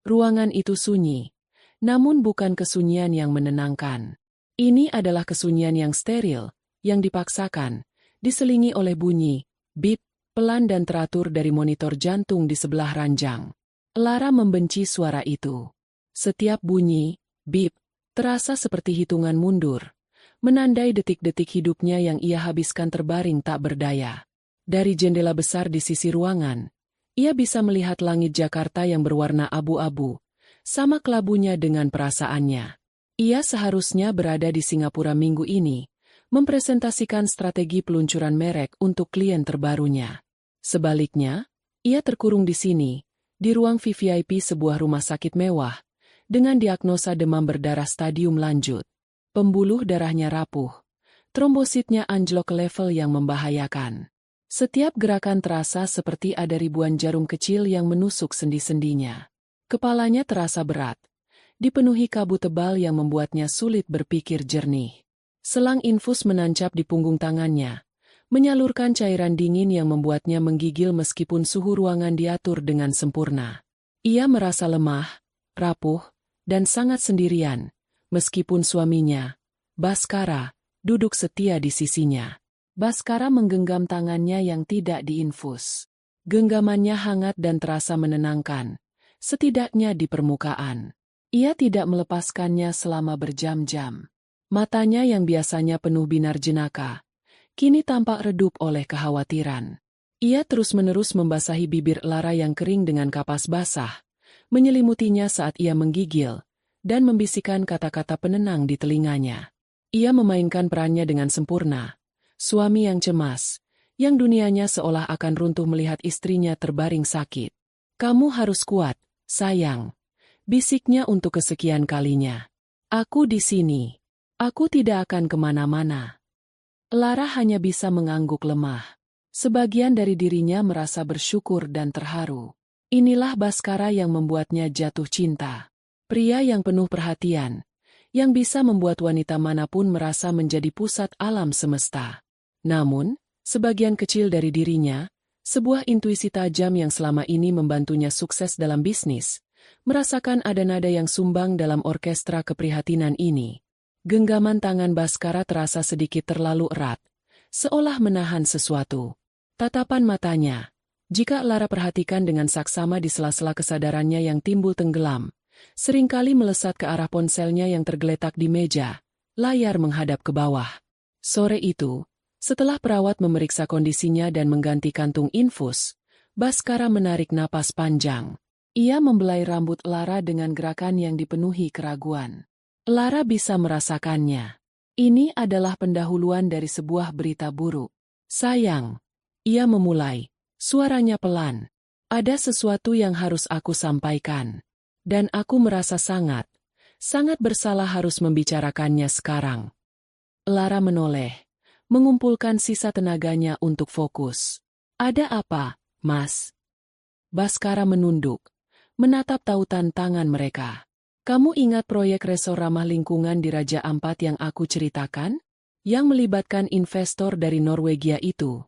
Ruangan itu sunyi, namun bukan kesunyian yang menenangkan. Ini adalah kesunyian yang steril, yang dipaksakan, diselingi oleh bunyi, bip, pelan dan teratur dari monitor jantung di sebelah ranjang. Lara membenci suara itu. Setiap bunyi, bip, terasa seperti hitungan mundur, menandai detik-detik hidupnya yang ia habiskan terbaring tak berdaya. Dari jendela besar di sisi ruangan, ia bisa melihat langit Jakarta yang berwarna abu-abu, sama kelabunya dengan perasaannya. Ia seharusnya berada di Singapura minggu ini, mempresentasikan strategi peluncuran merek untuk klien terbarunya. Sebaliknya, ia terkurung di sini, di ruang VVIP sebuah rumah sakit mewah, dengan diagnosa demam berdarah stadium lanjut. Pembuluh darahnya rapuh, trombositnya anjlok ke level yang membahayakan. Setiap gerakan terasa seperti ada ribuan jarum kecil yang menusuk sendi-sendinya. Kepalanya terasa berat, dipenuhi kabut tebal yang membuatnya sulit berpikir jernih. Selang infus menancap di punggung tangannya, menyalurkan cairan dingin yang membuatnya menggigil meskipun suhu ruangan diatur dengan sempurna. Ia merasa lemah, rapuh, dan sangat sendirian, meskipun suaminya, Baskara, duduk setia di sisinya. Baskara menggenggam tangannya yang tidak diinfus. Genggamannya hangat dan terasa menenangkan, setidaknya di permukaan. Ia tidak melepaskannya selama berjam-jam. Matanya yang biasanya penuh binar jenaka, kini tampak redup oleh kekhawatiran. Ia terus-menerus membasahi bibir Lara yang kering dengan kapas basah, menyelimutinya saat ia menggigil, dan membisikkan kata-kata penenang di telinganya. Ia memainkan perannya dengan sempurna. Suami yang cemas, yang dunianya seolah akan runtuh melihat istrinya terbaring sakit. "Kamu harus kuat, sayang," bisiknya untuk kesekian kalinya. "Aku di sini. Aku tidak akan kemana-mana." Lara hanya bisa mengangguk lemah. Sebagian dari dirinya merasa bersyukur dan terharu. Inilah Baskara yang membuatnya jatuh cinta. Pria yang penuh perhatian, yang bisa membuat wanita manapun merasa menjadi pusat alam semesta. Namun, sebagian kecil dari dirinya, sebuah intuisi tajam yang selama ini membantunya sukses dalam bisnis, merasakan ada nada yang sumbang dalam orkestra keprihatinan ini. Genggaman tangan Baskara terasa sedikit terlalu erat, seolah menahan sesuatu. Tatapan matanya, jika Lara perhatikan dengan saksama di sela-sela kesadarannya yang timbul tenggelam, seringkali melesat ke arah ponselnya yang tergeletak di meja, layar menghadap ke bawah. Sore itu, setelah perawat memeriksa kondisinya dan mengganti kantung infus, Baskara menarik napas panjang. Ia membelai rambut Lara dengan gerakan yang dipenuhi keraguan. Lara bisa merasakannya. Ini adalah pendahuluan dari sebuah berita buruk. "Sayang," ia memulai, suaranya pelan. "Ada sesuatu yang harus aku sampaikan. Dan aku merasa sangat bersalah harus membicarakannya sekarang." Lara menoleh, mengumpulkan sisa tenaganya untuk fokus. "Ada apa, Mas?" Baskara menunduk, menatap tautan tangan mereka. "Kamu ingat proyek resor ramah lingkungan di Raja Ampat yang aku ceritakan? Yang melibatkan investor dari Norwegia itu?"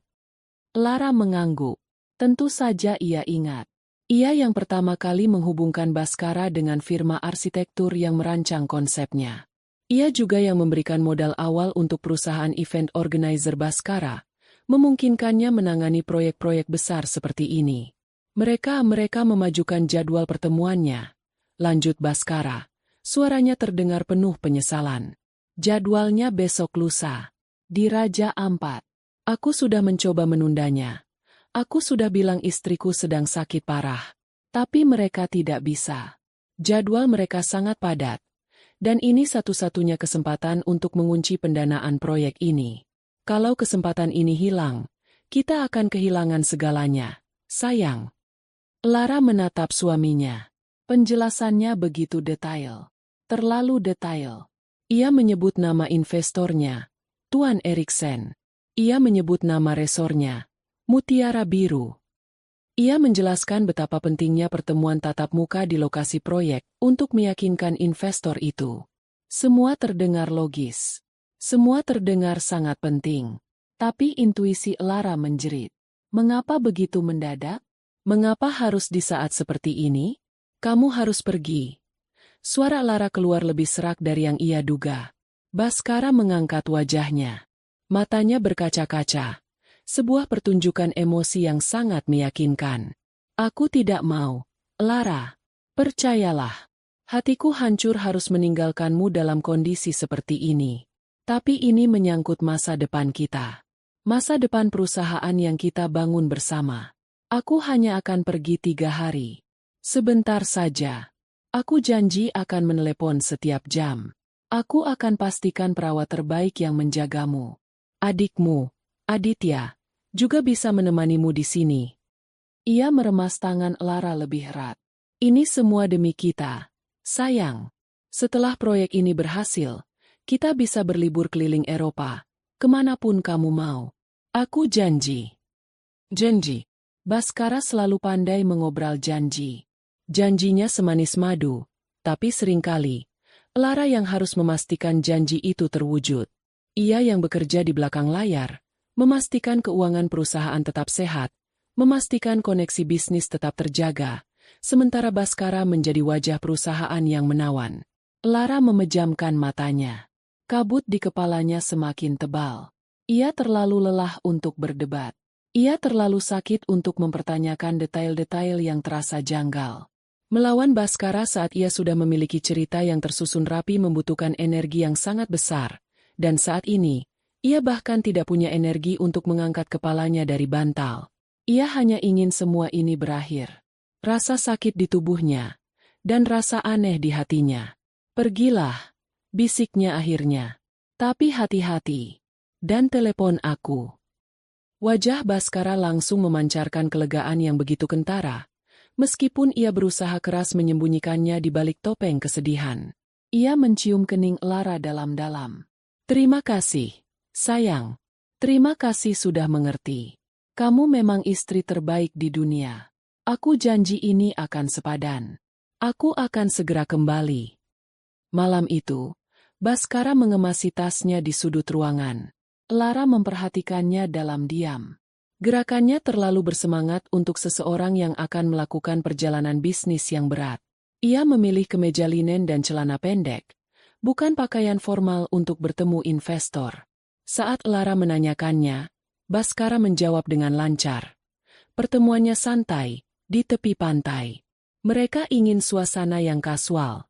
Lara mengangguk. Tentu saja ia ingat. Ia yang pertama kali menghubungkan Baskara dengan firma arsitektur yang merancang konsepnya. Ia juga yang memberikan modal awal untuk perusahaan event organizer Baskara, memungkinkannya menangani proyek-proyek besar seperti ini. Mereka memajukan jadwal pertemuannya. Lanjut Baskara, suaranya terdengar penuh penyesalan. "Jadwalnya besok lusa, di Raja Ampat. Aku sudah mencoba menundanya. Aku sudah bilang istriku sedang sakit parah, tapi mereka tidak bisa. Jadwal mereka sangat padat. Dan ini satu-satunya kesempatan untuk mengunci pendanaan proyek ini. Kalau kesempatan ini hilang, kita akan kehilangan segalanya, sayang." Lara menatap suaminya. Penjelasannya begitu detail. Terlalu detail. Ia menyebut nama investornya, Tuan Eriksen. Ia menyebut nama resornya, Mutiara Biru. Ia menjelaskan betapa pentingnya pertemuan tatap muka di lokasi proyek untuk meyakinkan investor itu. Semua terdengar logis. Semua terdengar sangat penting. Tapi intuisi Lara menjerit. Mengapa begitu mendadak? Mengapa harus di saat seperti ini? Kamu harus pergi. Suara Lara keluar lebih serak dari yang ia duga. Baskara mengangkat wajahnya. Matanya berkaca-kaca. Sebuah pertunjukan emosi yang sangat meyakinkan. Aku tidak mau, Lara. Percayalah. Hatiku hancur harus meninggalkanmu dalam kondisi seperti ini. Tapi ini menyangkut masa depan kita. Masa depan perusahaan yang kita bangun bersama. Aku hanya akan pergi 3 hari. Sebentar saja. Aku janji akan menelepon setiap jam. Aku akan pastikan perawat terbaik yang menjagamu. Adikmu, Aditya, juga bisa menemanimu di sini. Ia meremas tangan Lara lebih erat. Ini semua demi kita, sayang. Setelah proyek ini berhasil, kita bisa berlibur keliling Eropa, kemanapun kamu mau. Aku janji. Janji. Baskara selalu pandai mengobrol janji. Janjinya semanis madu, tapi seringkali, Lara yang harus memastikan janji itu terwujud. Ia yang bekerja di belakang layar, memastikan keuangan perusahaan tetap sehat, memastikan koneksi bisnis tetap terjaga, sementara Baskara menjadi wajah perusahaan yang menawan. Lara memejamkan matanya. Kabut di kepalanya semakin tebal. Ia terlalu lelah untuk berdebat. Ia terlalu sakit untuk mempertanyakan detail-detail yang terasa janggal. Melawan Baskara saat ia sudah memiliki cerita yang tersusun rapi membutuhkan energi yang sangat besar, dan saat ini, ia bahkan tidak punya energi untuk mengangkat kepalanya dari bantal. Ia hanya ingin semua ini berakhir. Rasa sakit di tubuhnya, dan rasa aneh di hatinya. Pergilah, bisiknya akhirnya. Tapi hati-hati. Dan telepon aku. Wajah Baskara langsung memancarkan kelegaan yang begitu kentara. Meskipun ia berusaha keras menyembunyikannya di balik topeng kesedihan. Ia mencium kening Lara dalam-dalam. Terima kasih, sayang. Terima kasih sudah mengerti. Kamu memang istri terbaik di dunia. Aku janji ini akan sepadan. Aku akan segera kembali. Malam itu, Baskara mengemasi tasnya di sudut ruangan. Lara memperhatikannya dalam diam. Gerakannya terlalu bersemangat untuk seseorang yang akan melakukan perjalanan bisnis yang berat. Ia memilih kemeja linen dan celana pendek, bukan pakaian formal untuk bertemu investor. Saat Lara menanyakannya, Baskara menjawab dengan lancar. Pertemuannya santai, di tepi pantai. Mereka ingin suasana yang kasual.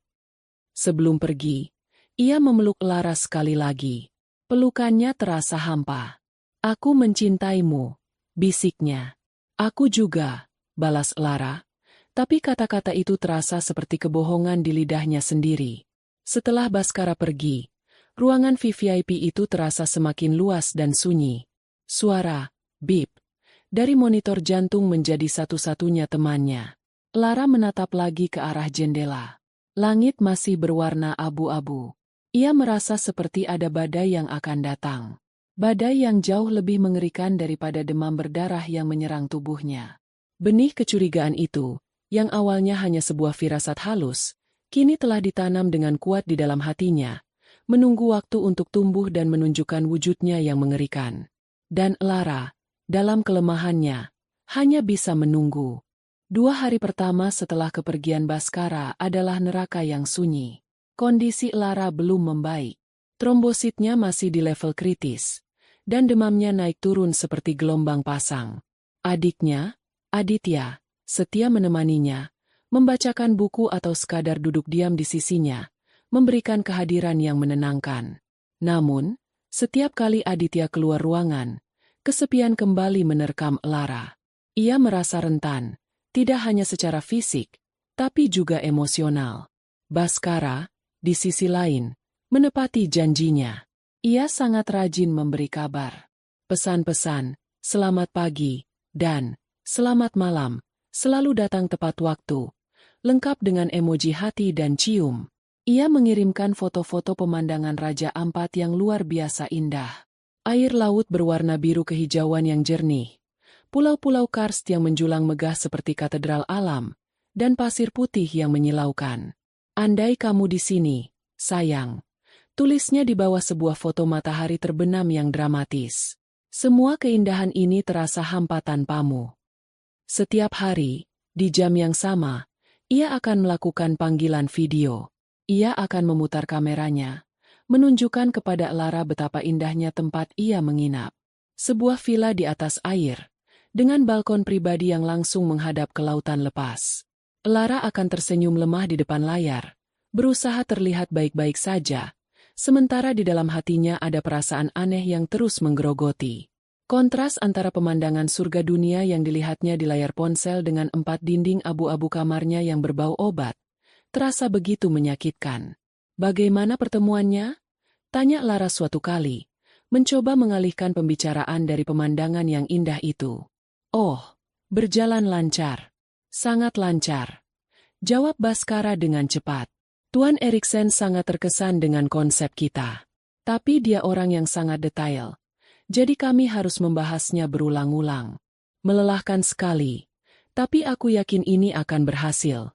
Sebelum pergi, ia memeluk Lara sekali lagi. Pelukannya terasa hampa. Aku mencintaimu. Bisiknya. Aku juga, balas Lara, tapi kata-kata itu terasa seperti kebohongan di lidahnya sendiri. Setelah Baskara pergi, ruangan VVIP itu terasa semakin luas dan sunyi. Suara, bip, dari monitor jantung menjadi satu-satunya temannya. Lara menatap lagi ke arah jendela. Langit masih berwarna abu-abu. Ia merasa seperti ada badai yang akan datang. Badai yang jauh lebih mengerikan daripada demam berdarah yang menyerang tubuhnya. Benih kecurigaan itu, yang awalnya hanya sebuah firasat halus, kini telah ditanam dengan kuat di dalam hatinya, menunggu waktu untuk tumbuh dan menunjukkan wujudnya yang mengerikan. Dan Lara, dalam kelemahannya, hanya bisa menunggu. 2 hari pertama setelah kepergian Baskara adalah neraka yang sunyi. Kondisi Lara belum membaik. Trombositnya masih di level kritis, dan demamnya naik turun seperti gelombang pasang. Adiknya, Aditya, setia menemaninya, membacakan buku atau sekadar duduk diam di sisinya, memberikan kehadiran yang menenangkan. Namun, setiap kali Aditya keluar ruangan, kesepian kembali menerkam Lara. Ia merasa rentan, tidak hanya secara fisik, tapi juga emosional. Baskara, di sisi lain, menepati janjinya. Ia sangat rajin memberi kabar. Pesan-pesan, selamat pagi, dan selamat malam, selalu datang tepat waktu, lengkap dengan emoji hati dan cium. Ia mengirimkan foto-foto pemandangan Raja Ampat yang luar biasa indah. Air laut berwarna biru kehijauan yang jernih, pulau-pulau karst yang menjulang megah seperti katedral alam, dan pasir putih yang menyilaukan. Andai kamu di sini, sayang. Tulisnya di bawah sebuah foto matahari terbenam yang dramatis. Semua keindahan ini terasa hampa tanpamu. Setiap hari, di jam yang sama, Ia akan melakukan panggilan video. Ia akan memutar kameranya, menunjukkan kepada Lara betapa indahnya tempat ia menginap. Sebuah villa di atas air, dengan balkon pribadi yang langsung menghadap ke lautan lepas. Lara akan tersenyum lemah di depan layar, berusaha terlihat baik-baik saja, sementara di dalam hatinya ada perasaan aneh yang terus menggerogoti. Kontras antara pemandangan surga dunia yang dilihatnya di layar ponsel dengan 4 dinding abu-abu kamarnya yang berbau obat, terasa begitu menyakitkan. Bagaimana pertemuannya? Tanya Lara suatu kali, mencoba mengalihkan pembicaraan dari pemandangan yang indah itu. Oh, berjalan lancar. Sangat lancar. Jawab Baskara dengan cepat. Tuan Eriksen sangat terkesan dengan konsep kita. Tapi dia orang yang sangat detail. Jadi kami harus membahasnya berulang-ulang. Melelahkan sekali. Tapi aku yakin ini akan berhasil.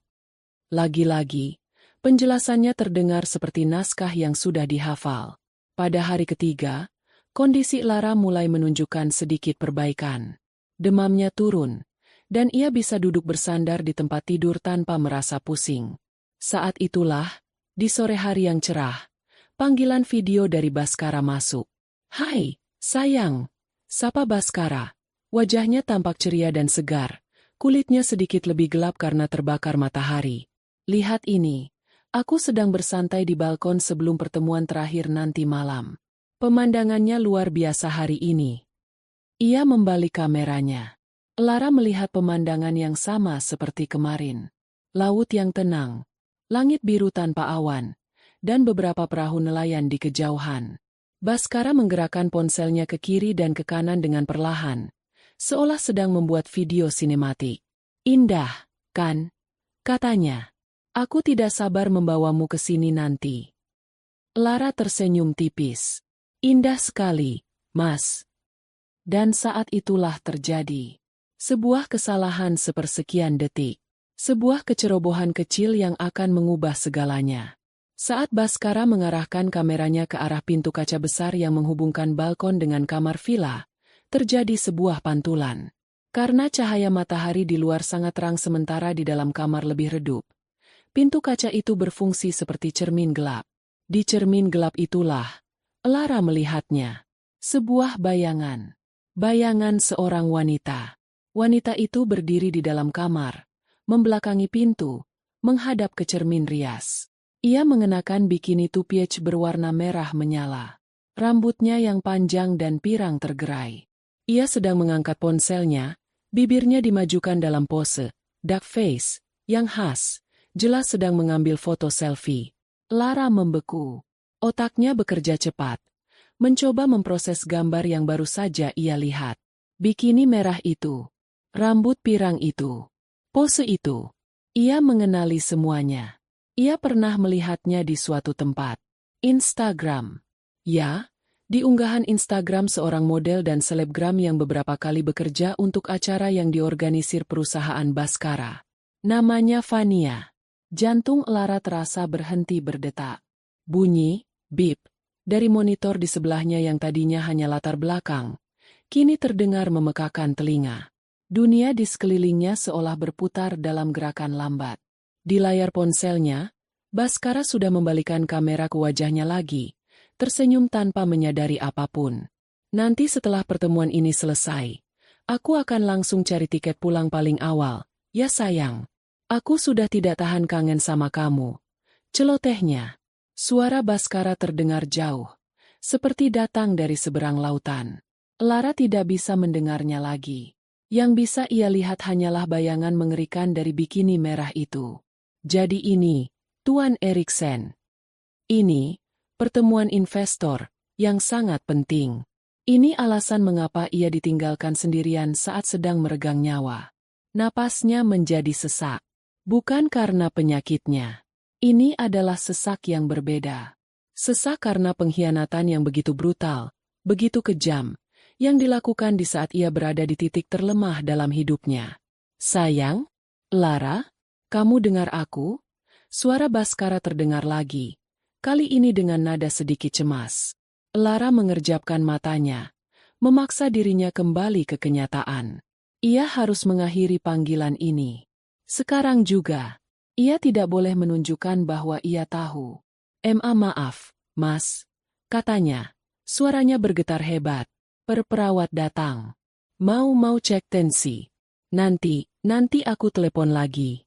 Lagi-lagi, penjelasannya terdengar seperti naskah yang sudah dihafal. Pada hari ketiga, kondisi Lara mulai menunjukkan sedikit perbaikan. Demamnya turun, dan ia bisa duduk bersandar di tempat tidur tanpa merasa pusing. Saat itulah, di sore hari yang cerah, panggilan video dari Baskara masuk. "Hai, sayang," sapa Baskara. Wajahnya tampak ceria dan segar, kulitnya sedikit lebih gelap karena terbakar matahari. "Lihat ini, aku sedang bersantai di balkon sebelum pertemuan terakhir nanti malam. Pemandangannya luar biasa hari ini." Ia membalik kameranya. Lara melihat pemandangan yang sama seperti kemarin. Laut yang tenang, langit biru tanpa awan, dan beberapa perahu nelayan di kejauhan. Baskara menggerakkan ponselnya ke kiri dan ke kanan dengan perlahan, seolah sedang membuat video sinematik. "Indah, kan?" katanya. "Aku tidak sabar membawamu ke sini nanti." Lara tersenyum tipis. "Indah sekali, Mas." Dan saat itulah terjadi. Sebuah kesalahan sepersekian detik. Sebuah kecerobohan kecil yang akan mengubah segalanya. Saat Baskara mengarahkan kameranya ke arah pintu kaca besar yang menghubungkan balkon dengan kamar villa, terjadi sebuah pantulan. Karena cahaya matahari di luar sangat terang sementara di dalam kamar lebih redup, pintu kaca itu berfungsi seperti cermin gelap. Di cermin gelap itulah, Lara melihatnya. Sebuah bayangan. Bayangan seorang wanita. Wanita itu berdiri di dalam kamar, membelakangi pintu, menghadap ke cermin rias. Ia mengenakan bikini two-piece berwarna merah menyala. Rambutnya yang panjang dan pirang tergerai. Ia sedang mengangkat ponselnya, bibirnya dimajukan dalam pose duck face, yang khas, jelas sedang mengambil foto selfie. Lara membeku. Otaknya bekerja cepat, mencoba memproses gambar yang baru saja ia lihat. Bikini merah itu. Rambut pirang itu, pose itu, ia mengenali semuanya. Ia pernah melihatnya di suatu tempat. Instagram. Ya, di unggahan Instagram seorang model dan selebgram yang beberapa kali bekerja untuk acara yang diorganisir perusahaan Baskara. Namanya Fania. Jantung Lara terasa berhenti berdetak. Bunyi, bip, dari monitor di sebelahnya yang tadinya hanya latar belakang, kini terdengar memekakan telinga. Dunia di sekelilingnya seolah berputar dalam gerakan lambat. Di layar ponselnya, Baskara sudah membalikan kamera ke wajahnya lagi, tersenyum tanpa menyadari apapun. "Nanti setelah pertemuan ini selesai, aku akan langsung cari tiket pulang paling awal, ya sayang. Aku sudah tidak tahan kangen sama kamu." Celotehnya. Suara Baskara terdengar jauh, seperti datang dari seberang lautan. Lara tidak bisa mendengarnya lagi. Yang bisa ia lihat hanyalah bayangan mengerikan dari bikini merah itu. Jadi ini, Tuan Eriksen. Ini, pertemuan investor, yang sangat penting. Ini alasan mengapa ia ditinggalkan sendirian saat sedang meregang nyawa. Napasnya menjadi sesak. Bukan karena penyakitnya. Ini adalah sesak yang berbeda. Sesak karena pengkhianatan yang begitu brutal, begitu kejam, yang dilakukan di saat ia berada di titik terlemah dalam hidupnya. "Sayang, Lara, kamu dengar aku?" Suara Baskara terdengar lagi, kali ini dengan nada sedikit cemas. Lara mengerjapkan matanya, memaksa dirinya kembali ke kenyataan. Ia harus mengakhiri panggilan ini. Sekarang juga. Ia tidak boleh menunjukkan bahwa ia tahu. Maaf, Mas," katanya. Suaranya bergetar hebat. Perawat datang. Mau cek tensi. Nanti aku telepon lagi."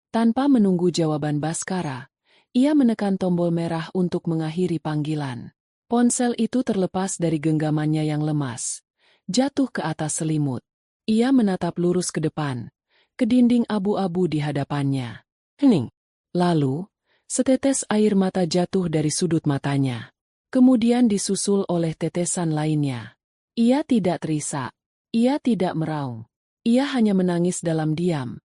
Tanpa menunggu jawaban Baskara, ia menekan tombol merah untuk mengakhiri panggilan. Ponsel itu terlepas dari genggamannya yang lemas, jatuh ke atas selimut. Ia menatap lurus ke depan, ke dinding abu-abu di hadapannya. Hening. Lalu, setetes air mata jatuh dari sudut matanya. Kemudian disusul oleh tetesan lainnya. Ia tidak terisak. Ia tidak meraung. Ia hanya menangis dalam diam.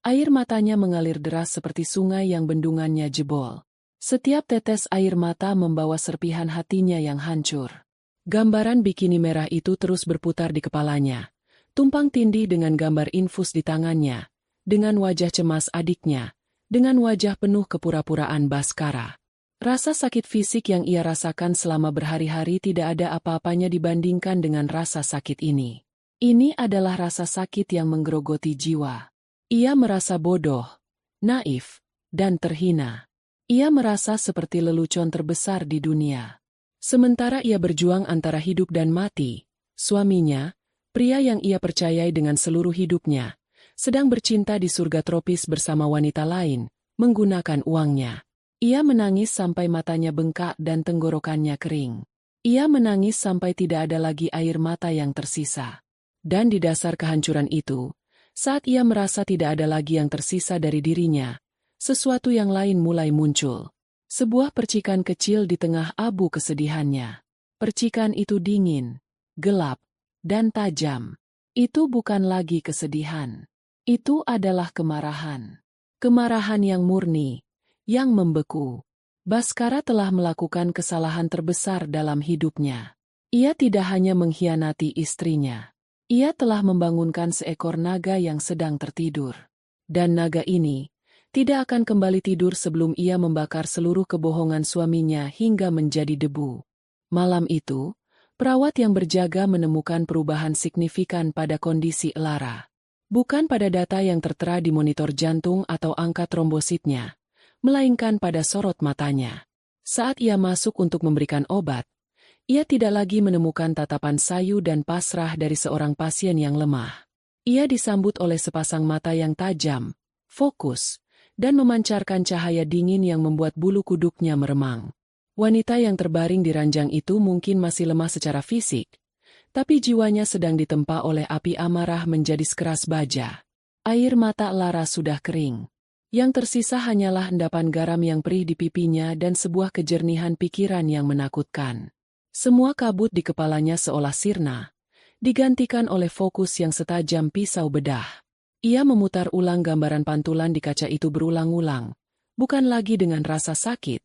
Air matanya mengalir deras seperti sungai yang bendungannya jebol. Setiap tetes air mata membawa serpihan hatinya yang hancur. Gambaran bikini merah itu terus berputar di kepalanya. Tumpang tindih dengan gambar infus di tangannya. Dengan wajah cemas adiknya. Dengan wajah penuh kepura-puraan Baskara. Rasa sakit fisik yang ia rasakan selama berhari-hari tidak ada apa-apanya dibandingkan dengan rasa sakit ini. Ini adalah rasa sakit yang menggerogoti jiwa. Ia merasa bodoh, naif, dan terhina. Ia merasa seperti lelucon terbesar di dunia. Sementara ia berjuang antara hidup dan mati, suaminya, pria yang ia percayai dengan seluruh hidupnya, sedang bercinta di surga tropis bersama wanita lain, menggunakan uangnya. Ia menangis sampai matanya bengkak dan tenggorokannya kering. Ia menangis sampai tidak ada lagi air mata yang tersisa. Dan di dasar kehancuran itu, saat ia merasa tidak ada lagi yang tersisa dari dirinya, sesuatu yang lain mulai muncul. Sebuah percikan kecil di tengah abu kesedihannya. Percikan itu dingin, gelap, dan tajam. Itu bukan lagi kesedihan. Itu adalah kemarahan. Kemarahan yang murni, yang membeku. Baskara telah melakukan kesalahan terbesar dalam hidupnya. Ia tidak hanya mengkhianati istrinya. Ia telah membangunkan seekor naga yang sedang tertidur. Dan naga ini tidak akan kembali tidur sebelum ia membakar seluruh kebohongan suaminya hingga menjadi debu. Malam itu, perawat yang berjaga menemukan perubahan signifikan pada kondisi Lara. Bukan pada data yang tertera di monitor jantung atau angka trombositnya, melainkan pada sorot matanya. Saat ia masuk untuk memberikan obat, ia tidak lagi menemukan tatapan sayu dan pasrah dari seorang pasien yang lemah. Ia disambut oleh sepasang mata yang tajam, fokus, dan memancarkan cahaya dingin yang membuat bulu kuduknya meremang. Wanita yang terbaring di ranjang itu mungkin masih lemah secara fisik, tapi jiwanya sedang ditempa oleh api amarah menjadi sekeras baja. Air mata Lara sudah kering. Yang tersisa hanyalah endapan garam yang perih di pipinya dan sebuah kejernihan pikiran yang menakutkan. Semua kabut di kepalanya seolah sirna, digantikan oleh fokus yang setajam pisau bedah. Ia memutar ulang gambaran pantulan di kaca itu berulang-ulang, bukan lagi dengan rasa sakit,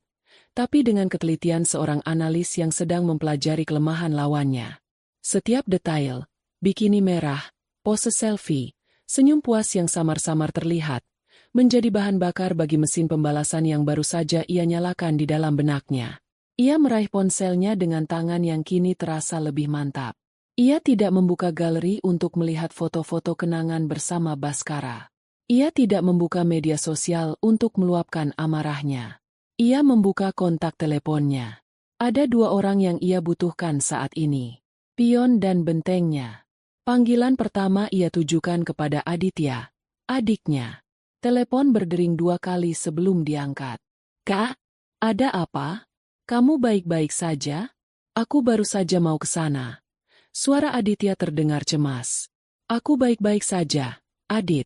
tapi dengan ketelitian seorang analis yang sedang mempelajari kelemahan lawannya. Setiap detail, bikini merah, pose selfie, senyum puas yang samar-samar terlihat, menjadi bahan bakar bagi mesin pembalasan yang baru saja ia nyalakan di dalam benaknya. Ia meraih ponselnya dengan tangan yang kini terasa lebih mantap. Ia tidak membuka galeri untuk melihat foto-foto kenangan bersama Baskara. Ia tidak membuka media sosial untuk meluapkan amarahnya. Ia membuka kontak teleponnya. Ada dua orang yang ia butuhkan saat ini. Pion dan bentengnya. Panggilan pertama ia tujukan kepada Aditya, adiknya. Telepon berdering 2 kali sebelum diangkat. "Kak, ada apa? Kamu baik-baik saja? Aku baru saja mau ke sana." Suara Aditya terdengar cemas. "Aku baik-baik saja, Adit,"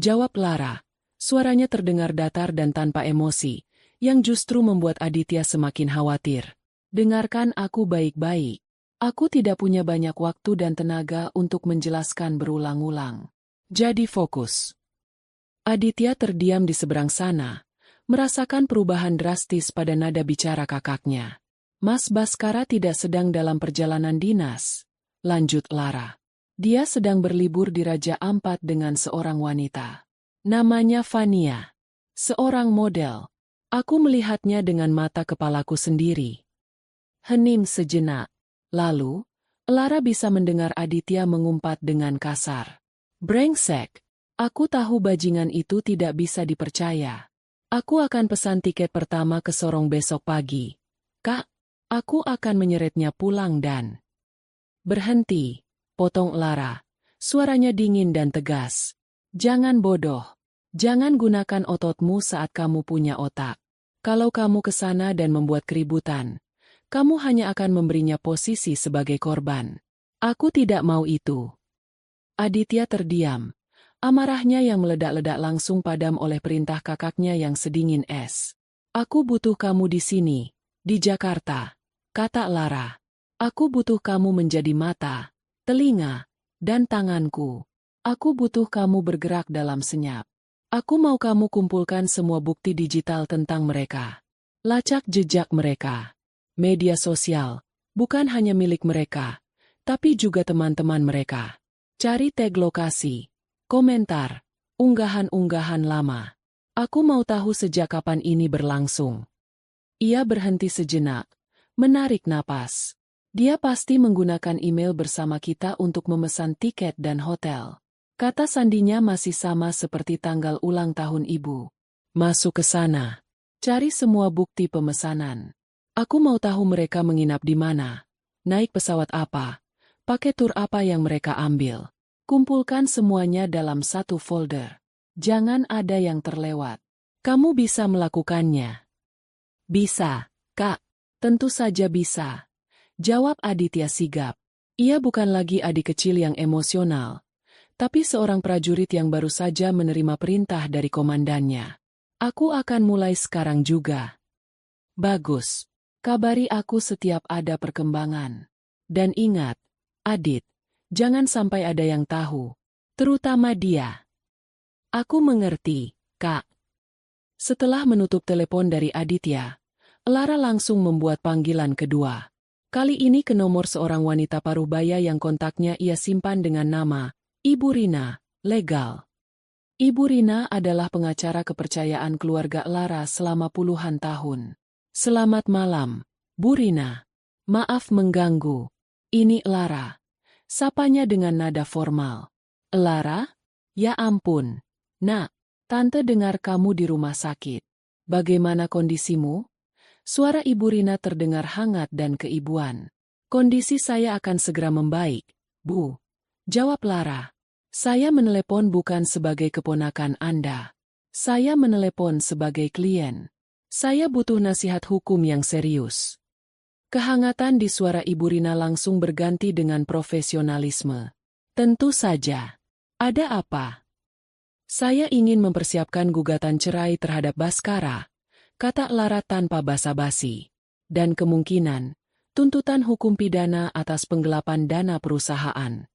jawab Lara. Suaranya terdengar datar dan tanpa emosi, yang justru membuat Aditya semakin khawatir. "Dengarkan aku baik-baik. Aku tidak punya banyak waktu dan tenaga untuk menjelaskan berulang-ulang. Jadi fokus." Aditya terdiam di seberang sana, merasakan perubahan drastis pada nada bicara kakaknya. "Mas Baskara tidak sedang dalam perjalanan dinas," lanjut Lara. "Dia sedang berlibur di Raja Ampat dengan seorang wanita. Namanya Fania. Seorang model. Aku melihatnya dengan mata kepalaku sendiri." Hening sejenak. Lalu, Lara bisa mendengar Aditya mengumpat dengan kasar. "Brengsek. Aku tahu bajingan itu tidak bisa dipercaya. Aku akan pesan tiket pertama ke Sorong besok pagi. Kak, aku akan menyeretnya pulang dan... Berhenti, potong Lara. Suaranya dingin dan tegas. Jangan bodoh. Jangan gunakan ototmu saat kamu punya otak. Kalau kamu ke sana dan membuat keributan, kamu hanya akan memberinya posisi sebagai korban. Aku tidak mau itu. Aditya terdiam. Amarahnya yang meledak-ledak langsung padam oleh perintah kakaknya yang sedingin es. Aku butuh kamu di sini, di Jakarta, kata Lara. Aku butuh kamu menjadi mata, telinga, dan tanganku. Aku butuh kamu bergerak dalam senyap. Aku mau kamu kumpulkan semua bukti digital tentang mereka. Lacak jejak mereka. Media sosial, bukan hanya milik mereka, tapi juga teman-teman mereka. Cari tag lokasi. Komentar, unggahan-unggahan lama. Aku mau tahu sejak kapan ini berlangsung. Ia berhenti sejenak, menarik napas. Dia pasti menggunakan email bersama kita untuk memesan tiket dan hotel. Kata sandinya masih sama seperti tanggal ulang tahun ibu. Masuk ke sana. Cari semua bukti pemesanan. Aku mau tahu mereka menginap di mana. Naik pesawat apa. Pakai tur apa yang mereka ambil. Kumpulkan semuanya dalam satu folder. Jangan ada yang terlewat. Kamu bisa melakukannya. Bisa, Kak. Tentu saja bisa. Jawab Aditya sigap. Ia bukan lagi adik kecil yang emosional, tapi seorang prajurit yang baru saja menerima perintah dari komandannya. Aku akan mulai sekarang juga. Bagus. Kabari aku setiap ada perkembangan. Dan ingat, Adit, jangan sampai ada yang tahu, terutama dia. Aku mengerti, Kak. Setelah menutup telepon dari Aditya, Lara langsung membuat panggilan kedua. Kali ini ke nomor seorang wanita parubaya yang kontaknya ia simpan dengan nama Ibu Rina, legal. Ibu Rina adalah pengacara kepercayaan keluarga Lara selama puluhan tahun. Selamat malam, Bu Rina. Maaf mengganggu. Ini Lara. Sapanya dengan nada formal. Lara? Ya ampun. Nak, tante dengar kamu di rumah sakit. Bagaimana kondisimu? Suara Ibu Rina terdengar hangat dan keibuan. Kondisi saya akan segera membaik, Bu. Jawab Lara. Saya menelepon bukan sebagai keponakan Anda. Saya menelepon sebagai klien. Saya butuh nasihat hukum yang serius. Kehangatan di suara Ibu Rina langsung berganti dengan profesionalisme. Tentu saja. Ada apa? Saya ingin mempersiapkan gugatan cerai terhadap Baskara, kata Lara tanpa basa-basi. Dan kemungkinan, tuntutan hukum pidana atas penggelapan dana perusahaan.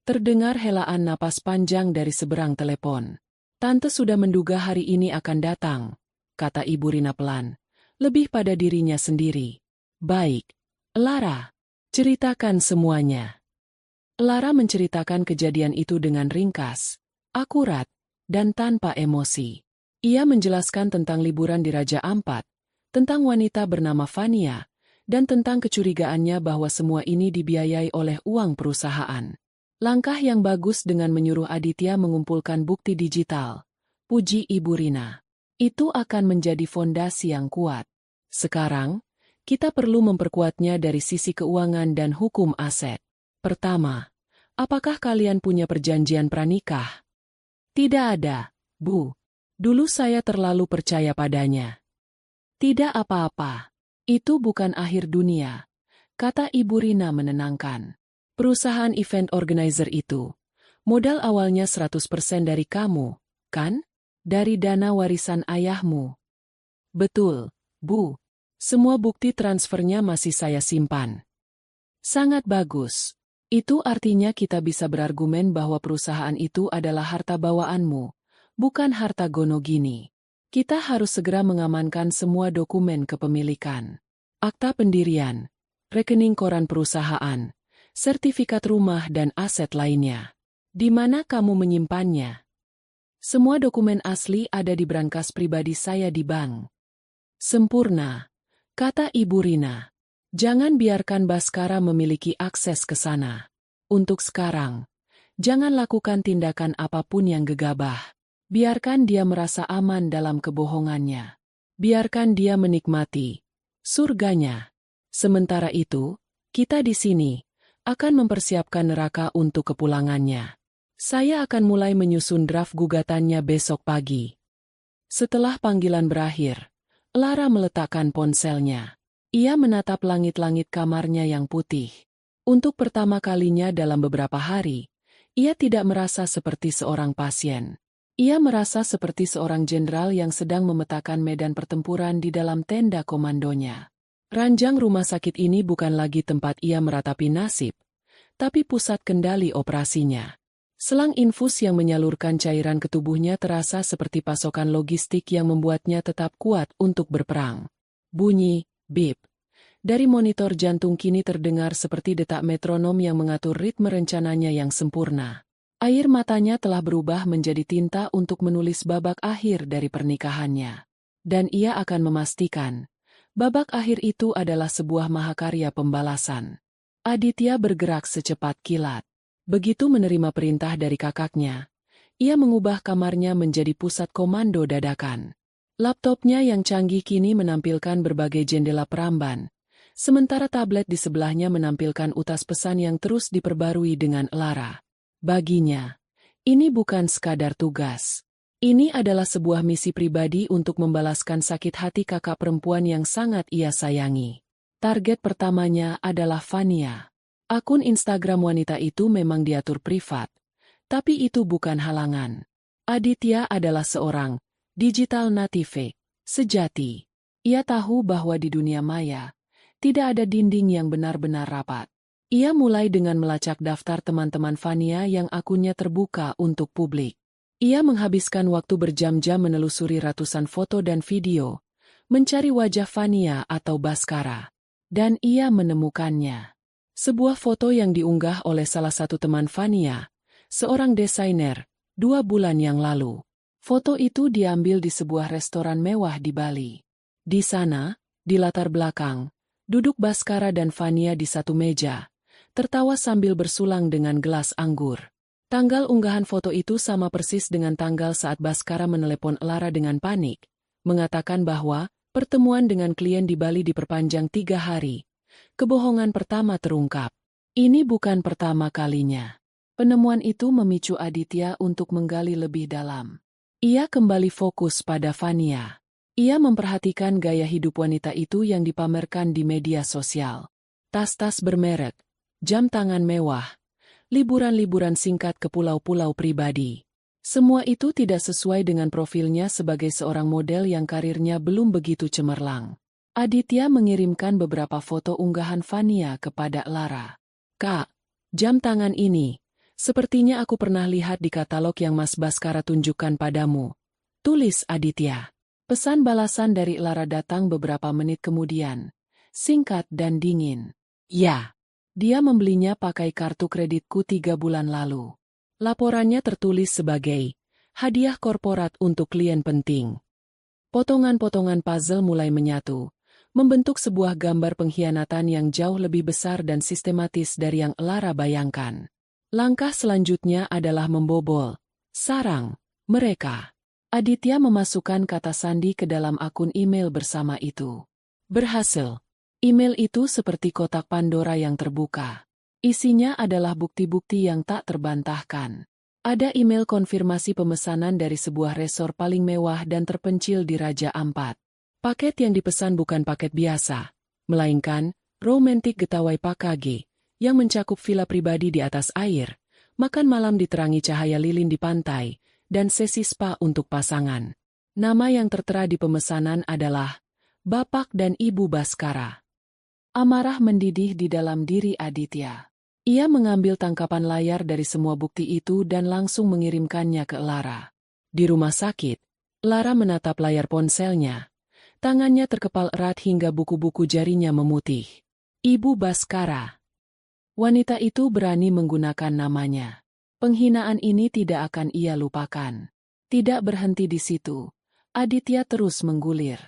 Terdengar helaan napas panjang dari seberang telepon. Tante sudah menduga hari ini akan datang, kata Ibu Rina pelan, lebih pada dirinya sendiri. Baik, Lara, ceritakan semuanya. Lara menceritakan kejadian itu dengan ringkas, akurat, dan tanpa emosi. Ia menjelaskan tentang liburan di Raja Ampat, tentang wanita bernama Fania, dan tentang kecurigaannya bahwa semua ini dibiayai oleh uang perusahaan. Langkah yang bagus dengan menyuruh Aditya mengumpulkan bukti digital. Puji Ibu Rina. Itu akan menjadi fondasi yang kuat. Sekarang, kita perlu memperkuatnya dari sisi keuangan dan hukum aset. Pertama, apakah kalian punya perjanjian pranikah? Tidak ada, Bu. Dulu saya terlalu percaya padanya. Tidak apa-apa. Itu bukan akhir dunia, kata Ibu Rina menenangkan. Perusahaan event organizer itu, modal awalnya 100% dari kamu, kan? Dari dana warisan ayahmu. Betul, Bu. Semua bukti transfernya masih saya simpan. Sangat bagus. Itu artinya kita bisa berargumen bahwa perusahaan itu adalah harta bawaanmu, bukan harta Gonogini. Kita harus segera mengamankan semua dokumen kepemilikan. Akta pendirian, rekening koran perusahaan, sertifikat rumah dan aset lainnya. Di mana kamu menyimpannya? Semua dokumen asli ada di brankas pribadi saya di bank. Sempurna, kata Ibu Rina. Jangan biarkan Baskara memiliki akses ke sana. Untuk sekarang, Jangan lakukan tindakan apapun yang gegabah. Biarkan dia merasa aman dalam kebohongannya. Biarkan dia menikmati surganya. Sementara itu, kita di sini akan mempersiapkan neraka untuk kepulangannya. Saya akan mulai menyusun draft gugatannya besok pagi. Setelah panggilan berakhir, Lara meletakkan ponselnya. Ia menatap langit-langit kamarnya yang putih. Untuk pertama kalinya dalam beberapa hari, ia tidak merasa seperti seorang pasien. Ia merasa seperti seorang jenderal yang sedang memetakan medan pertempuran di dalam tenda komandonya. Ranjang rumah sakit ini bukan lagi tempat ia meratapi nasib, tapi pusat kendali operasinya. Selang infus yang menyalurkan cairan ke tubuhnya terasa seperti pasokan logistik yang membuatnya tetap kuat untuk berperang. Bunyi, bip. Dari monitor jantung kini terdengar seperti detak metronom yang mengatur ritme rencananya yang sempurna. Air matanya telah berubah menjadi tinta untuk menulis babak akhir dari pernikahannya. Dan ia akan memastikan, babak akhir itu adalah sebuah mahakarya pembalasan. Aditya bergerak secepat kilat. Begitu menerima perintah dari kakaknya, ia mengubah kamarnya menjadi pusat komando dadakan. Laptopnya yang canggih kini menampilkan berbagai jendela peramban, sementara tablet di sebelahnya menampilkan utas pesan yang terus diperbarui dengan Lara. Baginya, ini bukan sekadar tugas. Ini adalah sebuah misi pribadi untuk membalaskan sakit hati kakak perempuan yang sangat ia sayangi. Target pertamanya adalah Fania. Akun Instagram wanita itu memang diatur privat, tapi itu bukan halangan. Aditya adalah seorang digital native sejati. Ia tahu bahwa di dunia maya, tidak ada dinding yang benar-benar rapat. Ia mulai dengan melacak daftar teman-teman Fania yang akunnya terbuka untuk publik. Ia menghabiskan waktu berjam-jam menelusuri ratusan foto dan video, mencari wajah Fania atau Baskara. Dan ia menemukannya. Sebuah foto yang diunggah oleh salah satu teman Fania, seorang desainer, 2 bulan yang lalu. Foto itu diambil di sebuah restoran mewah di Bali. Di sana, di latar belakang, duduk Baskara dan Fania di satu meja, tertawa sambil bersulang dengan gelas anggur. Tanggal unggahan foto itu sama persis dengan tanggal saat Baskara menelepon Lara dengan panik, mengatakan bahwa pertemuan dengan klien di Bali diperpanjang 3 hari. Kebohongan pertama terungkap. Ini bukan pertama kalinya. Penemuan itu memicu Aditya untuk menggali lebih dalam. Ia kembali fokus pada Fania. Ia memperhatikan gaya hidup wanita itu yang dipamerkan di media sosial. Tas-tas bermerek, jam tangan mewah, liburan-liburan singkat ke pulau-pulau pribadi. Semua itu tidak sesuai dengan profilnya sebagai seorang model yang karirnya belum begitu cemerlang. Aditya mengirimkan beberapa foto unggahan Fania kepada Lara. "Kak, jam tangan ini, sepertinya aku pernah lihat di katalog yang Mas Baskara tunjukkan padamu," tulis Aditya. Pesan balasan dari Lara datang beberapa menit kemudian, singkat dan dingin. "Ya, dia membelinya pakai kartu kreditku 3 bulan lalu." Laporannya tertulis sebagai hadiah korporat untuk klien penting. Potongan-potongan puzzle mulai menyatu, membentuk sebuah gambar pengkhianatan yang jauh lebih besar dan sistematis dari yang Lara bayangkan. Langkah selanjutnya adalah membobol sarang mereka. Aditya memasukkan kata sandi ke dalam akun email bersama itu. Berhasil. Email itu seperti kotak Pandora yang terbuka. Isinya adalah bukti-bukti yang tak terbantahkan. Ada email konfirmasi pemesanan dari sebuah resor paling mewah dan terpencil di Raja Ampat. Paket yang dipesan bukan paket biasa, melainkan romantik getawai Pakage, yang mencakup villa pribadi di atas air, makan malam diterangi cahaya lilin di pantai, dan sesi spa untuk pasangan. Nama yang tertera di pemesanan adalah Bapak dan Ibu Baskara. Amarah mendidih di dalam diri Aditya. Ia mengambil tangkapan layar dari semua bukti itu dan langsung mengirimkannya ke Lara. Di rumah sakit, Lara menatap layar ponselnya. Tangannya terkepal erat hingga buku-buku jarinya memutih. Ibu Baskara. Wanita itu berani menggunakan namanya. Penghinaan ini tidak akan ia lupakan. Tidak berhenti di situ. Aditya terus menggulir.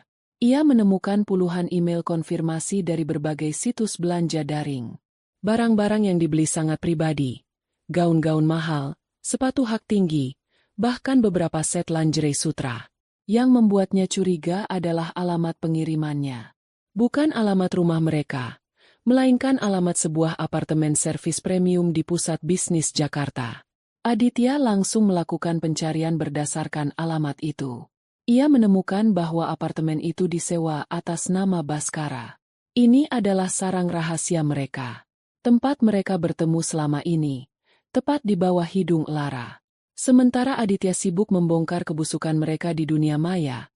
Ia menemukan puluhan email konfirmasi dari berbagai situs belanja daring. Barang-barang yang dibeli sangat pribadi. gaun-gaun mahal, sepatu hak tinggi, bahkan beberapa set lingerie sutra. Yang membuatnya curiga adalah alamat pengirimannya. Bukan alamat rumah mereka, melainkan alamat sebuah apartemen servis premium di pusat bisnis Jakarta. Aditya langsung melakukan pencarian berdasarkan alamat itu. Ia menemukan bahwa apartemen itu disewa atas nama Baskara. Ini adalah sarang rahasia mereka. Tempat mereka bertemu selama ini, tepat di bawah hidung Lara. Sementara Aditya sibuk membongkar kebusukan mereka di dunia maya,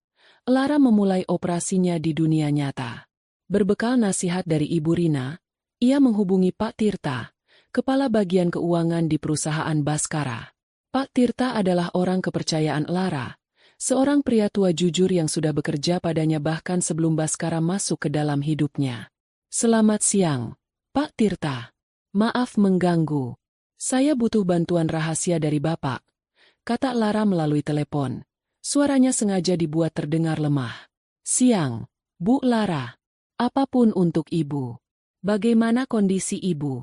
Lara memulai operasinya di dunia nyata. Berbekal nasihat dari Ibu Rina, ia menghubungi Pak Tirta, kepala bagian keuangan di perusahaan Baskara. Pak Tirta adalah orang kepercayaan Lara, seorang pria tua jujur yang sudah bekerja padanya bahkan sebelum Baskara masuk ke dalam hidupnya. Selamat siang, Pak Tirta. Maaf mengganggu. Saya butuh bantuan rahasia dari Bapak, kata Lara melalui telepon. Suaranya sengaja dibuat terdengar lemah. Siang, Bu Lara. Apapun untuk Ibu. Bagaimana kondisi Ibu?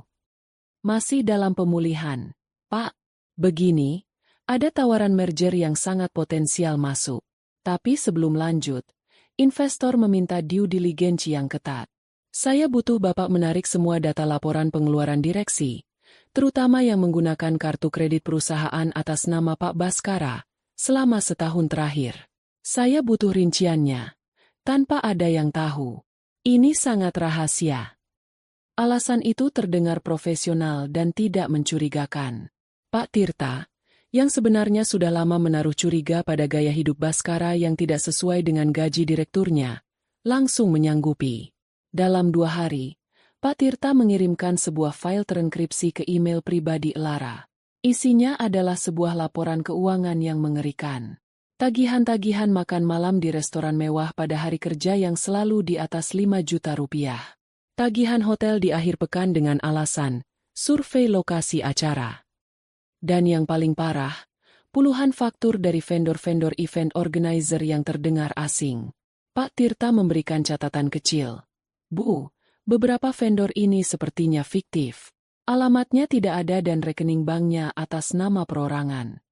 Masih dalam pemulihan, Pak. Begini, ada tawaran merger yang sangat potensial masuk. Tapi sebelum lanjut, investor meminta due diligence yang ketat. Saya butuh Bapak menarik semua data laporan pengeluaran direksi, terutama yang menggunakan kartu kredit perusahaan atas nama Pak Baskara, selama setahun terakhir. Saya butuh rinciannya, tanpa ada yang tahu. Ini sangat rahasia. Alasan itu terdengar profesional dan tidak mencurigakan. Pak Tirta, yang sebenarnya sudah lama menaruh curiga pada gaya hidup Baskara yang tidak sesuai dengan gaji direkturnya, langsung menyanggupi. Dalam 2 hari, Pak Tirta mengirimkan sebuah file terenkripsi ke email pribadi Lara. Isinya adalah sebuah laporan keuangan yang mengerikan. Tagihan-tagihan makan malam di restoran mewah pada hari kerja yang selalu di atas 5 juta rupiah. Tagihan hotel di akhir pekan dengan alasan survei lokasi acara. Dan yang paling parah, puluhan faktur dari vendor-vendor event organizer yang terdengar asing. Pak Tirta memberikan catatan kecil. Bu, beberapa vendor ini sepertinya fiktif. Alamatnya tidak ada dan rekening banknya atas nama perorangan.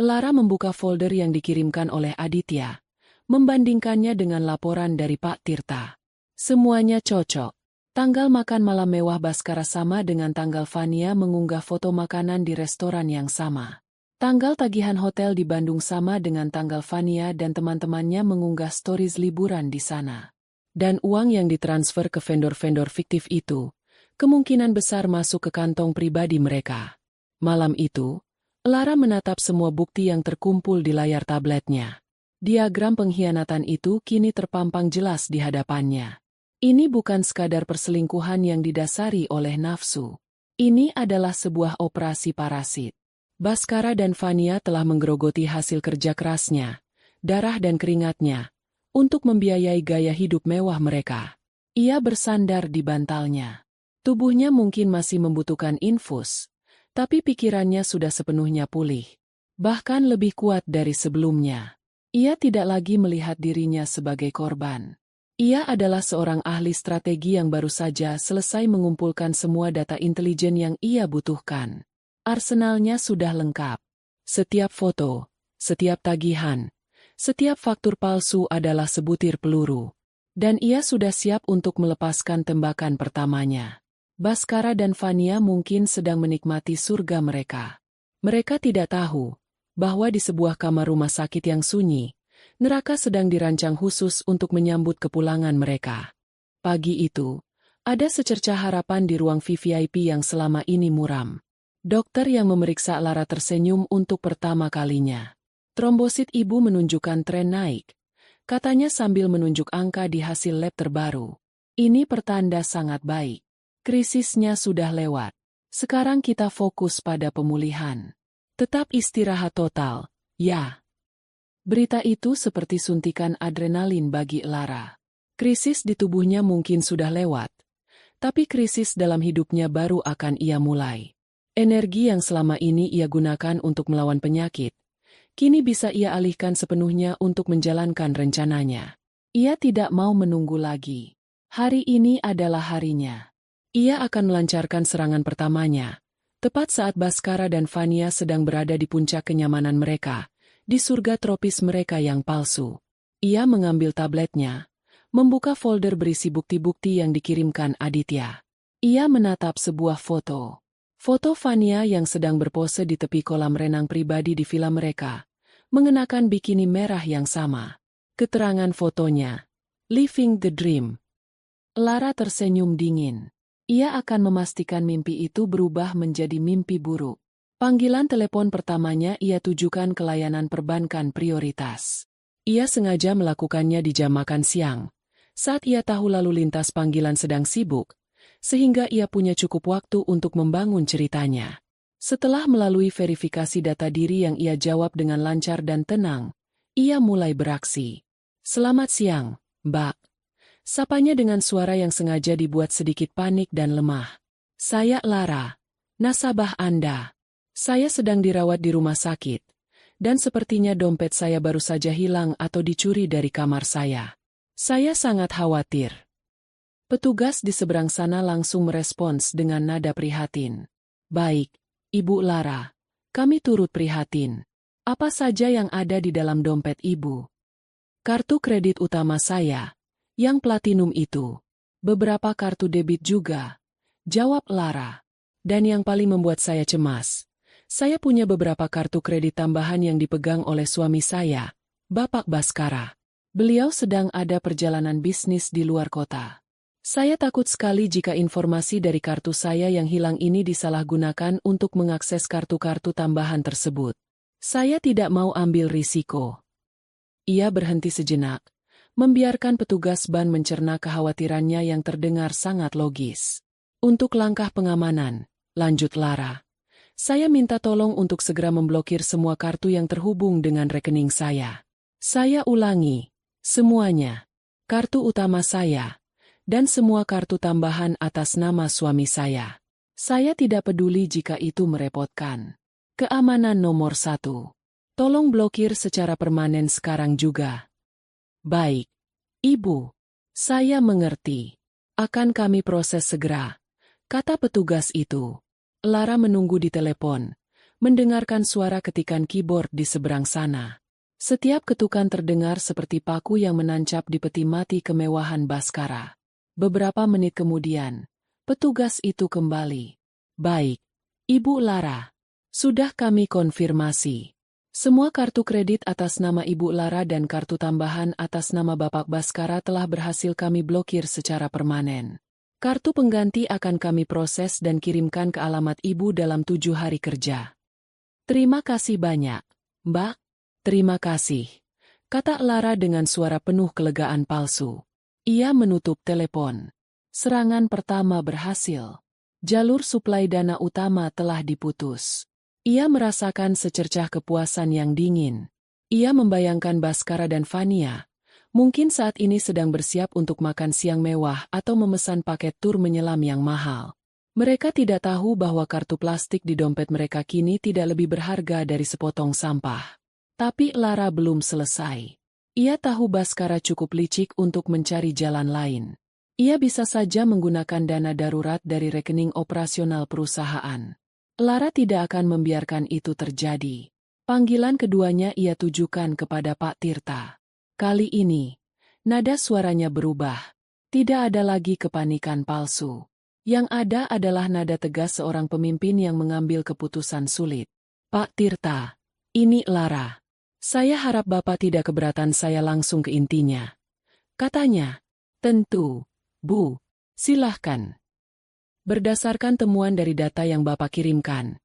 Lara membuka folder yang dikirimkan oleh Aditya, membandingkannya dengan laporan dari Pak Tirta. Semuanya cocok. Tanggal makan malam mewah Baskara sama dengan tanggal Fania mengunggah foto makanan di restoran yang sama. Tanggal tagihan hotel di Bandung sama dengan tanggal Fania dan teman-temannya mengunggah stories liburan di sana. Dan uang yang ditransfer ke vendor-vendor fiktif itu, kemungkinan besar masuk ke kantong pribadi mereka. Malam itu, Lara menatap semua bukti yang terkumpul di layar tabletnya. Diagram pengkhianatan itu kini terpampang jelas di hadapannya. Ini bukan sekadar perselingkuhan yang didasari oleh nafsu. Ini adalah sebuah operasi parasit. Baskara dan Fania telah menggerogoti hasil kerja kerasnya, darah dan keringatnya, untuk membiayai gaya hidup mewah mereka. Ia bersandar di bantalnya. Tubuhnya mungkin masih membutuhkan infus, tapi pikirannya sudah sepenuhnya pulih. Bahkan lebih kuat dari sebelumnya. Ia tidak lagi melihat dirinya sebagai korban. Ia adalah seorang ahli strategi yang baru saja selesai mengumpulkan semua data intelijen yang ia butuhkan. Arsenalnya sudah lengkap. Setiap foto, setiap tagihan, setiap faktur palsu adalah sebutir peluru. Dan ia sudah siap untuk melepaskan tembakan pertamanya. Baskara dan Fania mungkin sedang menikmati surga mereka. Mereka tidak tahu bahwa di sebuah kamar rumah sakit yang sunyi, neraka sedang dirancang khusus untuk menyambut kepulangan mereka. Pagi itu, ada secercah harapan di ruang VVIP yang selama ini muram. Dokter yang memeriksa Lara tersenyum untuk pertama kalinya. Trombosit ibu menunjukkan tren naik, katanya sambil menunjuk angka di hasil lab terbaru. Ini pertanda sangat baik. Krisisnya sudah lewat. Sekarang kita fokus pada pemulihan. Tetap istirahat total, ya. Berita itu seperti suntikan adrenalin bagi Lara. Krisis di tubuhnya mungkin sudah lewat, tapi krisis dalam hidupnya baru akan ia mulai. Energi yang selama ini ia gunakan untuk melawan penyakit, kini bisa ia alihkan sepenuhnya untuk menjalankan rencananya. Ia tidak mau menunggu lagi. Hari ini adalah harinya. Ia akan melancarkan serangan pertamanya, Tepat saat Baskara dan Fania sedang berada di puncak kenyamanan mereka, di surga tropis mereka yang palsu. Ia mengambil tabletnya, membuka folder berisi bukti-bukti yang dikirimkan Aditya. Ia menatap sebuah foto. Foto Fania yang sedang berpose di tepi kolam renang pribadi di villa mereka, mengenakan bikini merah yang sama. Keterangan fotonya, "Living the Dream." Lara tersenyum dingin. Ia akan memastikan mimpi itu berubah menjadi mimpi buruk. Panggilan telepon pertamanya ia tujukan ke layanan perbankan prioritas. Ia sengaja melakukannya di jam makan siang, saat ia tahu lalu lintas panggilan sedang sibuk, sehingga ia punya cukup waktu untuk membangun ceritanya. Setelah melalui verifikasi data diri yang ia jawab dengan lancar dan tenang, ia mulai beraksi. "Selamat siang, Mbak." Sapanya dengan suara yang sengaja dibuat sedikit panik dan lemah. "Saya Lara, nasabah Anda. Saya sedang dirawat di rumah sakit, dan sepertinya dompet saya baru saja hilang atau dicuri dari kamar saya. Saya sangat khawatir." Petugas di seberang sana langsung merespons dengan nada prihatin. "Baik, Ibu Lara, kami turut prihatin. Apa saja yang ada di dalam dompet Ibu?" "Kartu kredit utama saya, yang platinum itu. Beberapa kartu debit juga," jawab Lara. "Dan yang paling membuat saya cemas, saya punya beberapa kartu kredit tambahan yang dipegang oleh suami saya, Bapak Baskara. Beliau sedang ada perjalanan bisnis di luar kota. Saya takut sekali jika informasi dari kartu saya yang hilang ini disalahgunakan untuk mengakses kartu-kartu tambahan tersebut. Saya tidak mau ambil risiko." Ia berhenti sejenak, membiarkan petugas ban mencerna kekhawatirannya yang terdengar sangat logis. "Untuk langkah pengamanan," lanjut Lara, "saya minta tolong untuk segera memblokir semua kartu yang terhubung dengan rekening saya. Saya ulangi, semuanya. Kartu utama saya, dan semua kartu tambahan atas nama suami saya. Saya tidak peduli jika itu merepotkan. Keamanan nomor 1. Tolong blokir secara permanen sekarang juga." "Baik, Ibu. Saya mengerti. Akan kami proses segera," kata petugas itu. Lara menunggu di telepon, mendengarkan suara ketikan keyboard di seberang sana. Setiap ketukan terdengar seperti paku yang menancap di peti mati kemewahan Baskara. Beberapa menit kemudian, petugas itu kembali. "Baik, Ibu Lara. Sudah kami konfirmasi. Semua kartu kredit atas nama Ibu Lara dan kartu tambahan atas nama Bapak Baskara telah berhasil kami blokir secara permanen. Kartu pengganti akan kami proses dan kirimkan ke alamat Ibu dalam 7 hari kerja." "Terima kasih banyak, Mbak." "Terima kasih," kata Lara dengan suara penuh kelegaan palsu. Ia menutup telepon. Serangan pertama berhasil. Jalur suplai dana utama telah diputus. Ia merasakan secercah kepuasan yang dingin. Ia membayangkan Baskara dan Fania, mungkin saat ini sedang bersiap untuk makan siang mewah atau memesan paket tur menyelam yang mahal. Mereka tidak tahu bahwa kartu plastik di dompet mereka kini tidak lebih berharga dari sepotong sampah. Tapi Lara belum selesai. Ia tahu Baskara cukup licik untuk mencari jalan lain. Ia bisa saja menggunakan dana darurat dari rekening operasional perusahaan. Lara tidak akan membiarkan itu terjadi. Panggilan keduanya ia tujukan kepada Pak Tirta. Kali ini, nada suaranya berubah. Tidak ada lagi kepanikan palsu. Yang ada adalah nada tegas seorang pemimpin yang mengambil keputusan sulit. "Pak Tirta, ini Lara. Saya harap Bapak tidak keberatan saya langsung ke intinya," katanya. "Tentu, Bu. Silahkan. Berdasarkan temuan dari data yang Bapak kirimkan,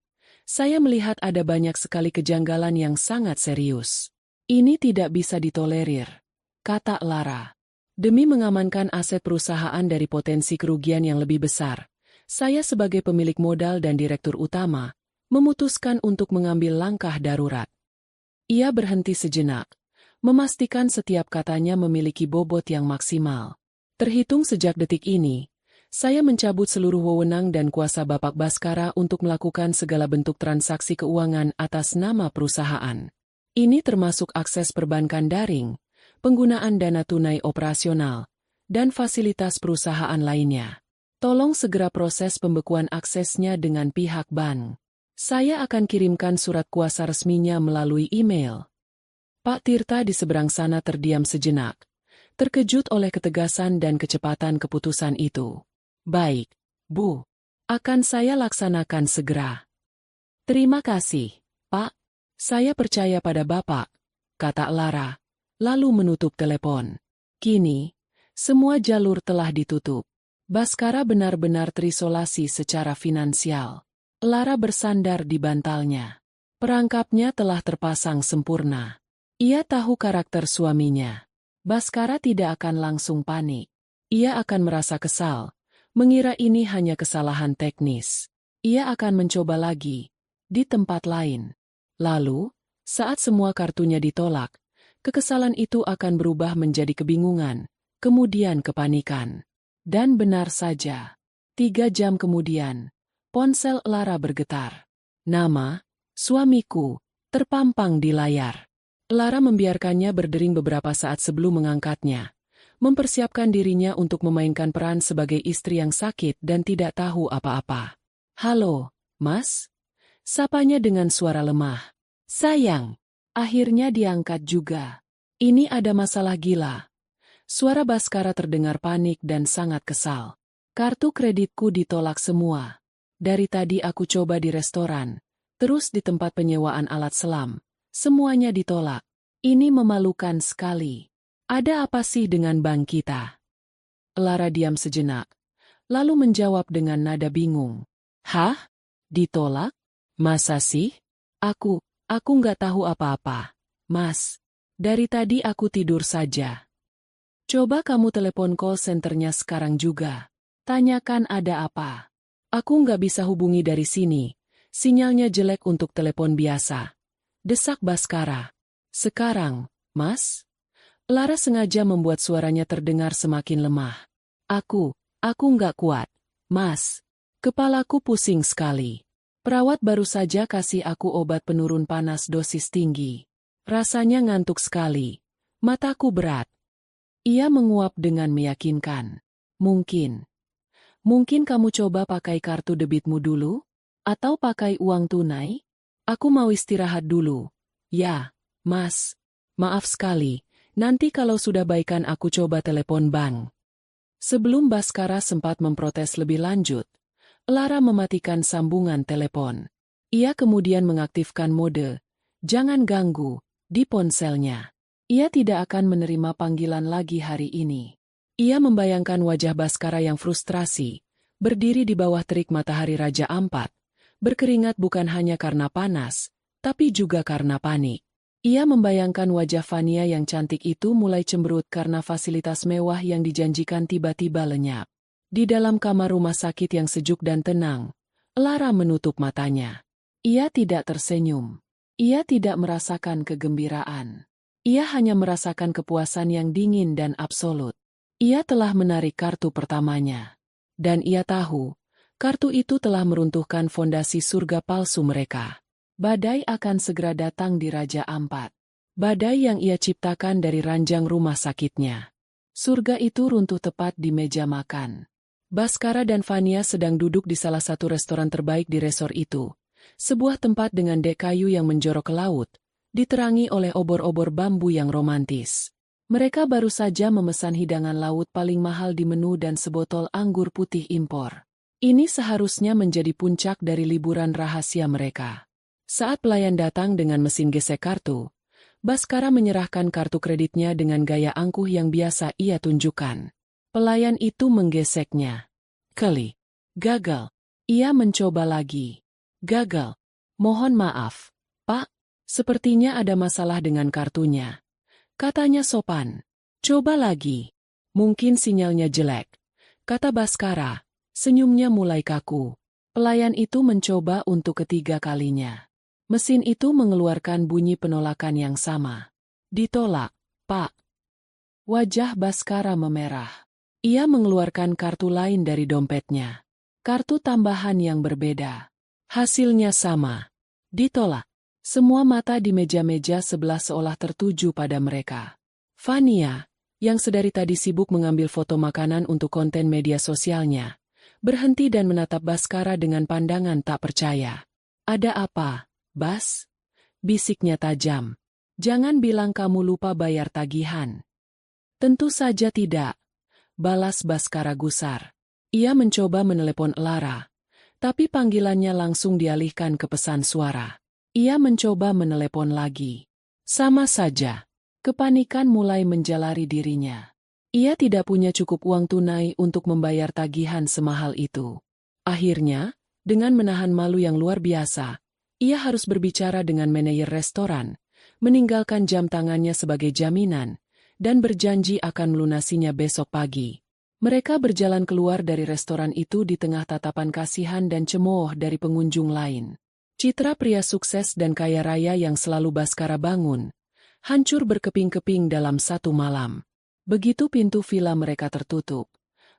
saya melihat ada banyak sekali kejanggalan yang sangat serius. Ini tidak bisa ditolerir," kata Lara. "Demi mengamankan aset perusahaan dari potensi kerugian yang lebih besar, saya sebagai pemilik modal dan direktur utama, memutuskan untuk mengambil langkah darurat." Ia berhenti sejenak, memastikan setiap katanya memiliki bobot yang maksimal. "Terhitung sejak detik ini, saya mencabut seluruh wewenang dan kuasa Bapak Baskara untuk melakukan segala bentuk transaksi keuangan atas nama perusahaan. Ini termasuk akses perbankan daring, penggunaan dana tunai operasional, dan fasilitas perusahaan lainnya. Tolong segera proses pembekuan aksesnya dengan pihak bank. Saya akan kirimkan surat kuasa resminya melalui email. Pak Tirta di seberang sana terdiam sejenak, terkejut oleh ketegasan dan kecepatan keputusan itu. Baik, Bu. Akan saya laksanakan segera. Terima kasih, Pak. Saya percaya pada Bapak, kata Lara, lalu menutup telepon. Kini, semua jalur telah ditutup. Baskara benar-benar terisolasi secara finansial. Lara bersandar di bantalnya. Perangkapnya telah terpasang sempurna. Ia tahu karakter suaminya. Baskara tidak akan langsung panik. Ia akan merasa kesal, mengira ini hanya kesalahan teknis. Ia akan mencoba lagi, di tempat lain. Lalu, saat semua kartunya ditolak, kekesalan itu akan berubah menjadi kebingungan, kemudian kepanikan. Dan benar saja, 3 jam kemudian, ponsel Lara bergetar. Nama, suamiku, terpampang di layar. Lara membiarkannya berdering beberapa saat sebelum mengangkatnya, mempersiapkan dirinya untuk memainkan peran sebagai istri yang sakit dan tidak tahu apa-apa. Halo, Mas? Sapanya dengan suara lemah. Sayang, akhirnya diangkat juga. Ini ada masalah gila. Suara Baskara terdengar panik dan sangat kesal. Kartu kreditku ditolak semua. Dari tadi aku coba di restoran, terus di tempat penyewaan alat selam. Semuanya ditolak. Ini memalukan sekali. Ada apa sih dengan bank kita? Lara diam sejenak, lalu menjawab dengan nada bingung. Hah? Ditolak? Masa sih? Aku nggak tahu apa-apa. Mas, dari tadi aku tidur saja. Coba kamu telepon call centernya sekarang juga. Tanyakan ada apa. Aku nggak bisa hubungi dari sini. Sinyalnya jelek untuk telepon biasa. Desak Baskara. Sekarang, Mas? Lara sengaja membuat suaranya terdengar semakin lemah. Aku nggak kuat. Mas, kepalaku pusing sekali. Perawat baru saja kasih aku obat penurun panas dosis tinggi. Rasanya ngantuk sekali. Mataku berat. Ia menguap dengan meyakinkan. Mungkin kamu coba pakai kartu debitmu dulu? Atau pakai uang tunai? Aku mau istirahat dulu. Ya, Mas. Maaf sekali, nanti kalau sudah baikan aku coba telepon bank. Sebelum Baskara sempat memprotes lebih lanjut, Lara mematikan sambungan telepon. Ia kemudian mengaktifkan mode "Jangan ganggu" di ponselnya. Ia tidak akan menerima panggilan lagi hari ini. Ia membayangkan wajah Baskara yang frustrasi, berdiri di bawah terik matahari Raja Ampat, berkeringat bukan hanya karena panas, tapi juga karena panik. Ia membayangkan wajah Fania yang cantik itu mulai cemberut karena fasilitas mewah yang dijanjikan tiba-tiba lenyap. Di dalam kamar rumah sakit yang sejuk dan tenang, Lara menutup matanya. Ia tidak tersenyum. Ia tidak merasakan kegembiraan. Ia hanya merasakan kepuasan yang dingin dan absolut. Ia telah menarik kartu pertamanya. Dan ia tahu, kartu itu telah meruntuhkan fondasi surga palsu mereka. Badai akan segera datang di Raja Ampat. Badai yang ia ciptakan dari ranjang rumah sakitnya. Surga itu runtuh tepat di meja makan. Baskara dan Fania sedang duduk di salah satu restoran terbaik di resor itu. Sebuah tempat dengan dek kayu yang menjorok ke laut, diterangi oleh obor-obor bambu yang romantis. Mereka baru saja memesan hidangan laut paling mahal di menu dan sebotol anggur putih impor. Ini seharusnya menjadi puncak dari liburan rahasia mereka. Saat pelayan datang dengan mesin gesek kartu, Baskara menyerahkan kartu kreditnya dengan gaya angkuh yang biasa ia tunjukkan. Pelayan itu menggeseknya. Kali. Gagal. Ia mencoba lagi. Gagal. Mohon maaf, Pak. Sepertinya ada masalah dengan kartunya. Katanya sopan. Coba lagi. Mungkin sinyalnya jelek. Kata Baskara. Senyumnya mulai kaku. Pelayan itu mencoba untuk ketiga kalinya. Mesin itu mengeluarkan bunyi penolakan yang sama. Ditolak, Pak. Wajah Baskara memerah. Ia mengeluarkan kartu lain dari dompetnya. Kartu tambahan yang berbeda. Hasilnya sama. Ditolak. Semua mata di meja-meja sebelah seolah tertuju pada mereka. Fania, yang sedari tadi sibuk mengambil foto makanan untuk konten media sosialnya, berhenti dan menatap Baskara dengan pandangan tak percaya. "Ada apa, Bas?" bisiknya tajam. "Jangan bilang kamu lupa bayar tagihan." "Tentu saja tidak," balas Baskara gusar. Ia mencoba menelepon Lara, tapi panggilannya langsung dialihkan ke pesan suara. Ia mencoba menelepon lagi. Sama saja. Kepanikan mulai menjalari dirinya. Ia tidak punya cukup uang tunai untuk membayar tagihan semahal itu. Akhirnya, dengan menahan malu yang luar biasa, ia harus berbicara dengan manajer restoran, meninggalkan jam tangannya sebagai jaminan, dan berjanji akan melunasinya besok pagi. Mereka berjalan keluar dari restoran itu di tengah tatapan kasihan dan cemooh dari pengunjung lain. Citra pria sukses dan kaya raya yang selalu Baskara bangun, hancur berkeping-keping dalam satu malam. Begitu pintu villa mereka tertutup,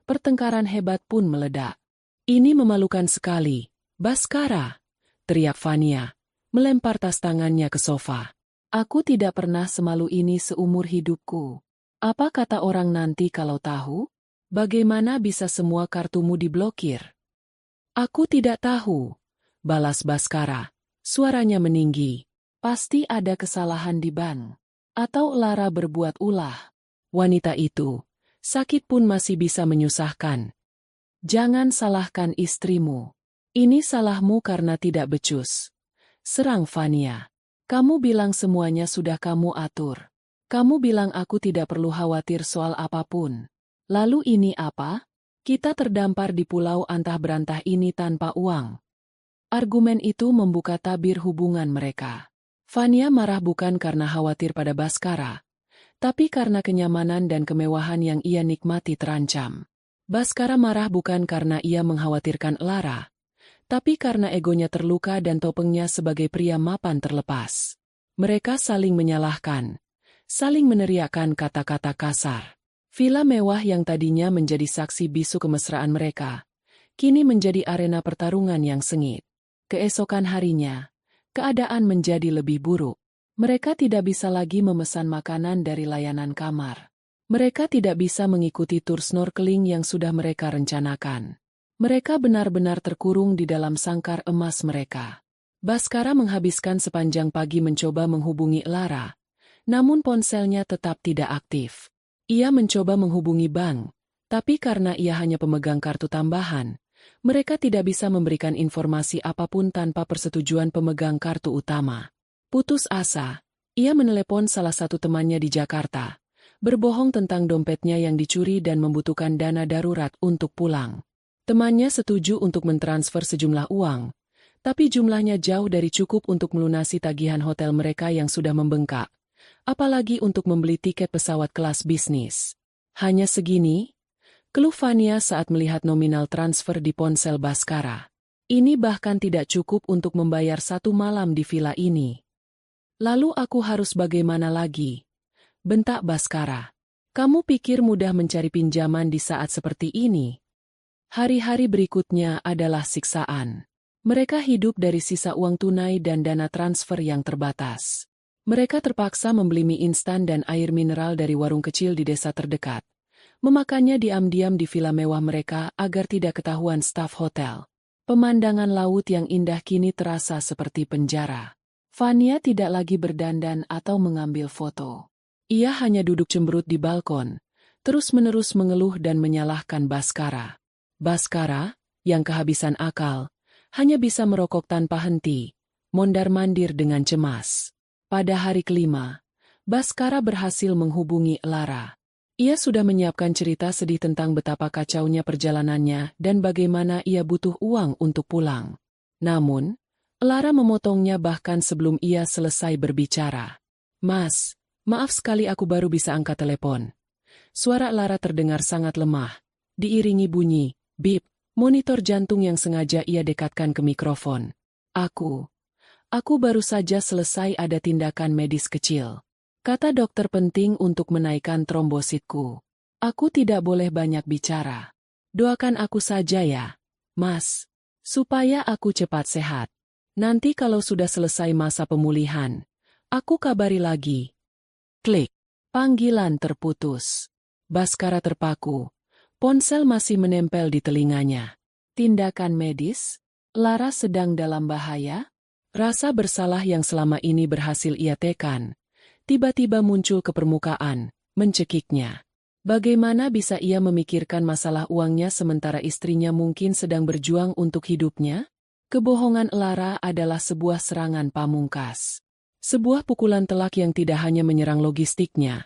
pertengkaran hebat pun meledak. "Ini memalukan sekali, Baskara!" teriak Fania, melempar tas tangannya ke sofa. "Aku tidak pernah semalu ini seumur hidupku. Apa kata orang nanti kalau tahu? Bagaimana bisa semua kartumu diblokir?" "Aku tidak tahu," balas Baskara, suaranya meninggi. "Pasti ada kesalahan di bank. Atau Lara berbuat ulah. Wanita itu, sakit pun masih bisa menyusahkan. Jangan salahkan istrimu. Ini salahmu karena tidak becus," serang Fania. "Kamu bilang semuanya sudah kamu atur. Kamu bilang aku tidak perlu khawatir soal apapun. Lalu ini apa? Kita terdampar di pulau antah berantah ini tanpa uang." Argumen itu membuka tabir hubungan mereka. Fania marah bukan karena khawatir pada Baskara, tapi karena kenyamanan dan kemewahan yang ia nikmati terancam. Baskara marah bukan karena ia mengkhawatirkan Lara, tapi karena egonya terluka dan topengnya sebagai pria mapan terlepas. Mereka saling menyalahkan, saling meneriakkan kata-kata kasar. Villa mewah yang tadinya menjadi saksi bisu kemesraan mereka, kini menjadi arena pertarungan yang sengit. Keesokan harinya, keadaan menjadi lebih buruk. Mereka tidak bisa lagi memesan makanan dari layanan kamar. Mereka tidak bisa mengikuti tur snorkeling yang sudah mereka rencanakan. Mereka benar-benar terkurung di dalam sangkar emas mereka. Baskara menghabiskan sepanjang pagi mencoba menghubungi Lara, namun ponselnya tetap tidak aktif. Ia mencoba menghubungi bank, tapi karena ia hanya pemegang kartu tambahan, mereka tidak bisa memberikan informasi apapun tanpa persetujuan pemegang kartu utama. Putus asa, ia menelepon salah satu temannya di Jakarta, berbohong tentang dompetnya yang dicuri dan membutuhkan dana darurat untuk pulang. Temannya setuju untuk mentransfer sejumlah uang, tapi jumlahnya jauh dari cukup untuk melunasi tagihan hotel mereka yang sudah membengkak, apalagi untuk membeli tiket pesawat kelas bisnis. "Hanya segini?" keluh Fania saat melihat nominal transfer di ponsel Baskara. "Ini bahkan tidak cukup untuk membayar satu malam di villa ini." "Lalu aku harus bagaimana lagi?" bentak Baskara. "Kamu pikir mudah mencari pinjaman di saat seperti ini?" Hari-hari berikutnya adalah siksaan. Mereka hidup dari sisa uang tunai dan dana transfer yang terbatas. Mereka terpaksa membeli mie instan dan air mineral dari warung kecil di desa terdekat, memakannya diam-diam di villa mewah mereka agar tidak ketahuan staf hotel. Pemandangan laut yang indah kini terasa seperti penjara. Fania tidak lagi berdandan atau mengambil foto. Ia hanya duduk cemberut di balkon, terus-menerus mengeluh dan menyalahkan Baskara. Baskara, yang kehabisan akal, hanya bisa merokok tanpa henti, mondar-mandir dengan cemas. Pada hari kelima, Baskara berhasil menghubungi Lara. Ia sudah menyiapkan cerita sedih tentang betapa kacaunya perjalanannya dan bagaimana ia butuh uang untuk pulang. Namun, Lara memotongnya bahkan sebelum ia selesai berbicara. "Mas, maaf sekali aku baru bisa angkat telepon." Suara Lara terdengar sangat lemah, diiringi bunyi, bip, monitor jantung yang sengaja ia dekatkan ke mikrofon. Aku baru saja selesai ada tindakan medis kecil. Kata dokter penting untuk menaikkan trombositku. Aku tidak boleh banyak bicara. Doakan aku saja ya, Mas, supaya aku cepat sehat. Nanti kalau sudah selesai masa pemulihan, aku kabari lagi. Klik. Panggilan terputus. Baskara terpaku. Ponsel masih menempel di telinganya. Tindakan medis? Lara sedang dalam bahaya? Rasa bersalah yang selama ini berhasil ia tekan, tiba-tiba muncul ke permukaan, mencekiknya. Bagaimana bisa ia memikirkan masalah uangnya sementara istrinya mungkin sedang berjuang untuk hidupnya? Kebohongan Lara adalah sebuah serangan pamungkas. Sebuah pukulan telak yang tidak hanya menyerang logistiknya,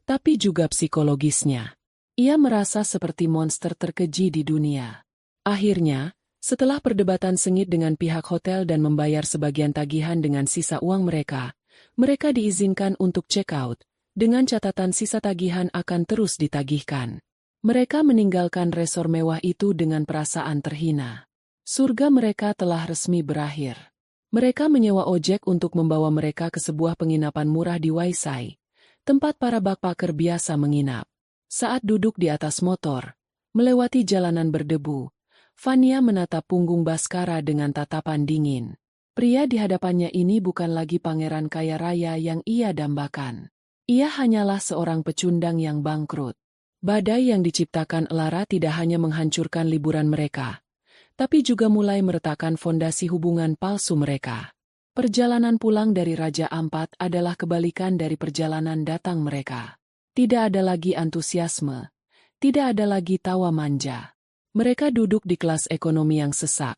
tapi juga psikologisnya. Ia merasa seperti monster terkeji di dunia. Akhirnya, setelah perdebatan sengit dengan pihak hotel dan membayar sebagian tagihan dengan sisa uang mereka diizinkan untuk check out, dengan catatan sisa tagihan akan terus ditagihkan. Mereka meninggalkan resor mewah itu dengan perasaan terhina. Surga mereka telah resmi berakhir. Mereka menyewa ojek untuk membawa mereka ke sebuah penginapan murah di Waisai, tempat para backpacker biasa menginap. Saat duduk di atas motor, melewati jalanan berdebu, Fania menatap punggung Baskara dengan tatapan dingin. Pria di hadapannya ini bukan lagi pangeran kaya raya yang ia dambakan. Ia hanyalah seorang pecundang yang bangkrut. Badai yang diciptakan Lara tidak hanya menghancurkan liburan mereka, tapi juga mulai meretakkan fondasi hubungan palsu mereka. Perjalanan pulang dari Raja Ampat adalah kebalikan dari perjalanan datang mereka. Tidak ada lagi antusiasme, tidak ada lagi tawa manja. Mereka duduk di kelas ekonomi yang sesak,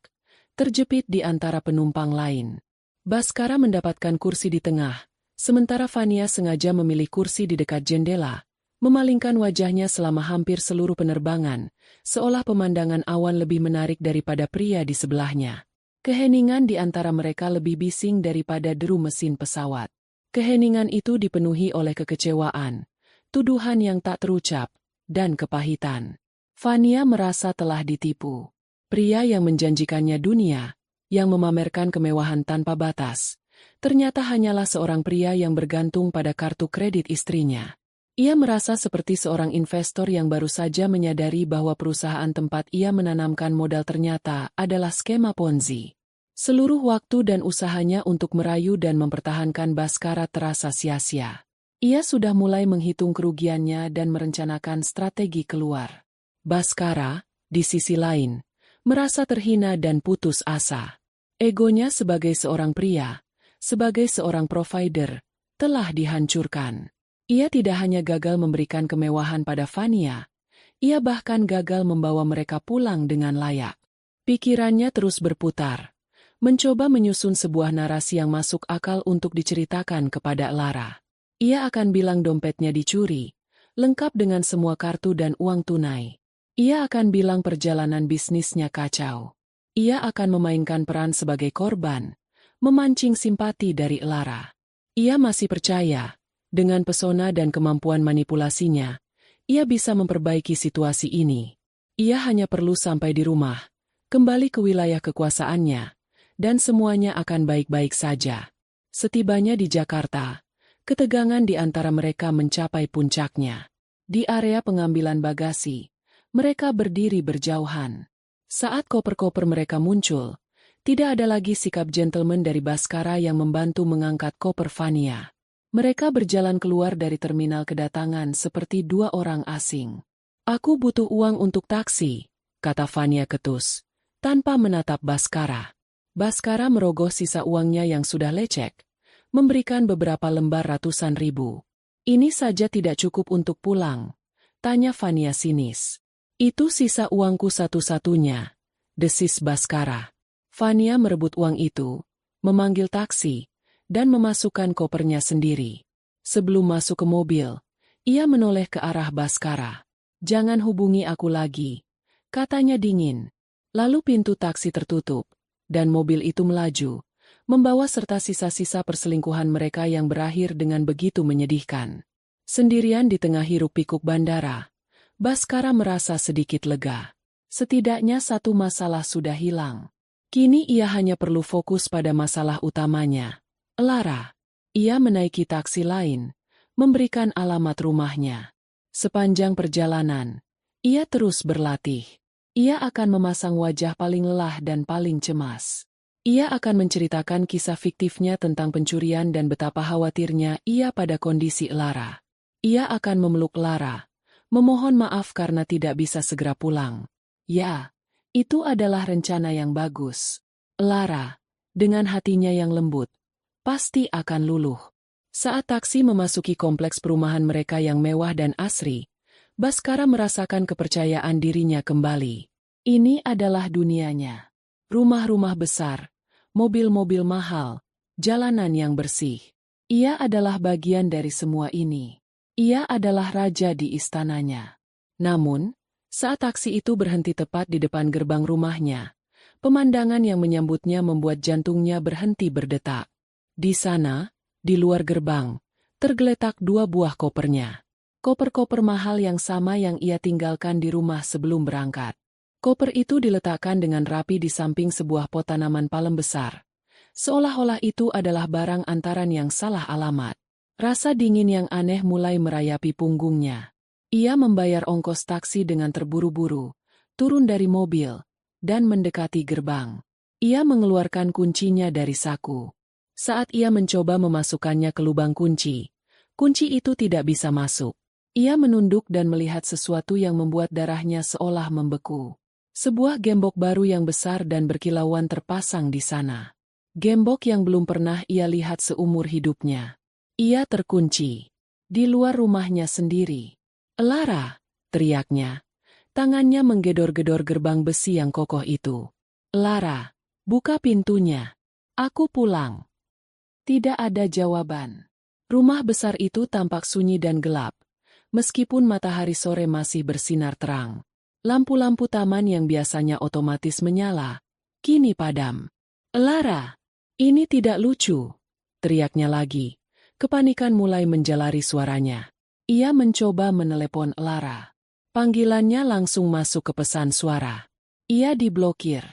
terjepit di antara penumpang lain. Baskara mendapatkan kursi di tengah, sementara Fania sengaja memilih kursi di dekat jendela, memalingkan wajahnya selama hampir seluruh penerbangan, seolah pemandangan awan lebih menarik daripada pria di sebelahnya. Keheningan di antara mereka lebih bising daripada deru mesin pesawat. Keheningan itu dipenuhi oleh kekecewaan, tuduhan yang tak terucap, dan kepahitan. Fania merasa telah ditipu. Pria yang menjanjikannya dunia, yang memamerkan kemewahan tanpa batas, ternyata hanyalah seorang pria yang bergantung pada kartu kredit istrinya. Ia merasa seperti seorang investor yang baru saja menyadari bahwa perusahaan tempat ia menanamkan modal ternyata adalah skema Ponzi. Seluruh waktu dan usahanya untuk merayu dan mempertahankan Baskara terasa sia-sia. Ia sudah mulai menghitung kerugiannya dan merencanakan strategi keluar. Baskara, di sisi lain, merasa terhina dan putus asa. Egonya sebagai seorang pria, sebagai seorang provider, telah dihancurkan. Ia tidak hanya gagal memberikan kemewahan pada Fania, ia bahkan gagal membawa mereka pulang dengan layak. Pikirannya terus berputar, mencoba menyusun sebuah narasi yang masuk akal untuk diceritakan kepada Lara. Ia akan bilang dompetnya dicuri, lengkap dengan semua kartu dan uang tunai. Ia akan bilang perjalanan bisnisnya kacau. Ia akan memainkan peran sebagai korban, memancing simpati dari Lara. Ia masih percaya, dengan pesona dan kemampuan manipulasinya, ia bisa memperbaiki situasi ini. Ia hanya perlu sampai di rumah, kembali ke wilayah kekuasaannya, dan semuanya akan baik-baik saja. Setibanya di Jakarta, ketegangan di antara mereka mencapai puncaknya. Di area pengambilan bagasi, mereka berdiri berjauhan. Saat koper-koper mereka muncul, tidak ada lagi sikap gentleman dari Baskara yang membantu mengangkat koper Fania. Mereka berjalan keluar dari terminal kedatangan seperti dua orang asing. "Aku butuh uang untuk taksi," kata Fania ketus, tanpa menatap Baskara. Baskara merogoh sisa uangnya yang sudah lecek, memberikan beberapa lembar ratusan ribu. "Ini saja tidak cukup untuk pulang," tanya Fania sinis. "Itu sisa uangku satu-satunya," desis Baskara. Fania merebut uang itu, memanggil taksi, dan memasukkan kopernya sendiri. Sebelum masuk ke mobil, ia menoleh ke arah Baskara. "Jangan hubungi aku lagi," katanya dingin. Lalu pintu taksi tertutup, dan mobil itu melaju, membawa serta sisa-sisa perselingkuhan mereka yang berakhir dengan begitu menyedihkan. Sendirian di tengah hiruk-pikuk bandara, Baskara merasa sedikit lega. Setidaknya satu masalah sudah hilang. Kini ia hanya perlu fokus pada masalah utamanya, Lara. Ia menaiki taksi lain, memberikan alamat rumahnya. Sepanjang perjalanan, ia terus berlatih. Ia akan memasang wajah paling lelah dan paling cemas. Ia akan menceritakan kisah fiktifnya tentang pencurian dan betapa khawatirnya ia pada kondisi Lara. Ia akan memeluk Lara, memohon maaf karena tidak bisa segera pulang. Ya, Itu adalah rencana yang bagus. Lara, dengan hatinya yang lembut, pasti akan luluh. Saat taksi memasuki kompleks perumahan mereka yang mewah dan asri, Baskara merasakan kepercayaan dirinya kembali. Ini adalah dunianya. Rumah-rumah besar, mobil-mobil mahal, jalanan yang bersih. Ia adalah bagian dari semua ini. Ia adalah raja di istananya. Namun, saat taksi itu berhenti tepat di depan gerbang rumahnya, pemandangan yang menyambutnya membuat jantungnya berhenti berdetak. Di sana, di luar gerbang, tergeletak 2 buah kopernya. Koper-koper mahal yang sama yang ia tinggalkan di rumah sebelum berangkat. Koper itu diletakkan dengan rapi di samping sebuah pot tanaman palem besar. Seolah-olah itu adalah barang antaran yang salah alamat. Rasa dingin yang aneh mulai merayapi punggungnya. Ia membayar ongkos taksi dengan terburu-buru, turun dari mobil, dan mendekati gerbang. Ia mengeluarkan kuncinya dari saku. Saat ia mencoba memasukkannya ke lubang kunci, kunci itu tidak bisa masuk. Ia menunduk dan melihat sesuatu yang membuat darahnya seolah membeku. Sebuah gembok baru yang besar dan berkilauan terpasang di sana. Gembok yang belum pernah ia lihat seumur hidupnya. Ia terkunci di luar rumahnya sendiri. "Lara!" teriaknya. Tangannya menggedor-gedor gerbang besi yang kokoh itu. "Lara, buka pintunya. Aku pulang." Tidak ada jawaban. Rumah besar itu tampak sunyi dan gelap. Meskipun matahari sore masih bersinar terang, lampu-lampu taman yang biasanya otomatis menyala, kini padam. "Lara, ini tidak lucu!" teriaknya lagi. Kepanikan mulai menjalari suaranya. Ia mencoba menelepon Lara. Panggilannya langsung masuk ke pesan suara. Ia diblokir.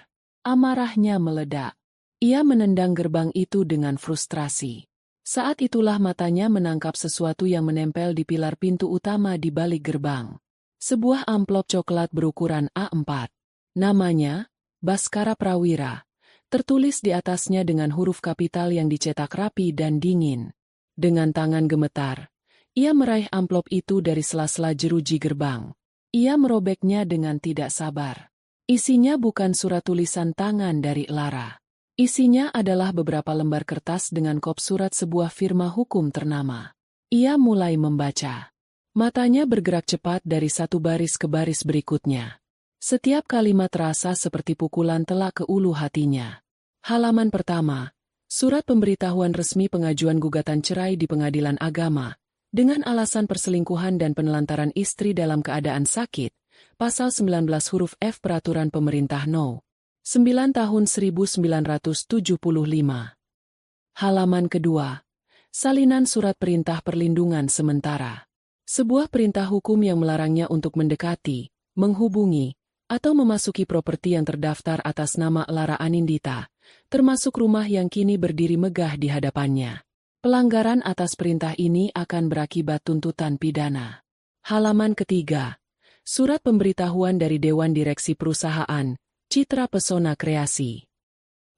Amarahnya meledak. Ia menendang gerbang itu dengan frustrasi. Saat itulah matanya menangkap sesuatu yang menempel di pilar pintu utama di balik gerbang. Sebuah amplop coklat berukuran A4. Namanya, Baskara Prawira. Tertulis di atasnya dengan huruf kapital yang dicetak rapi dan dingin. Dengan tangan gemetar, ia meraih amplop itu dari sela-sela jeruji gerbang. Ia merobeknya dengan tidak sabar. Isinya bukan surat tulisan tangan dari Lara. Isinya adalah beberapa lembar kertas dengan kop surat sebuah firma hukum ternama. Ia mulai membaca. Matanya bergerak cepat dari satu baris ke baris berikutnya. Setiap kalimat terasa seperti pukulan telak ke ulu hatinya. Halaman pertama, surat pemberitahuan resmi pengajuan gugatan cerai di pengadilan agama, dengan alasan perselingkuhan dan penelantaran istri dalam keadaan sakit, pasal 19 huruf F Peraturan Pemerintah No. 9 tahun 1975. Halaman kedua. Salinan surat perintah perlindungan sementara. Sebuah perintah hukum yang melarangnya untuk mendekati, menghubungi, atau memasuki properti yang terdaftar atas nama Lara Anindita, termasuk rumah yang kini berdiri megah di hadapannya. Pelanggaran atas perintah ini akan berakibat tuntutan pidana. Halaman ketiga. Surat pemberitahuan dari Dewan Direksi Perusahaan Citra Pesona Kreasi.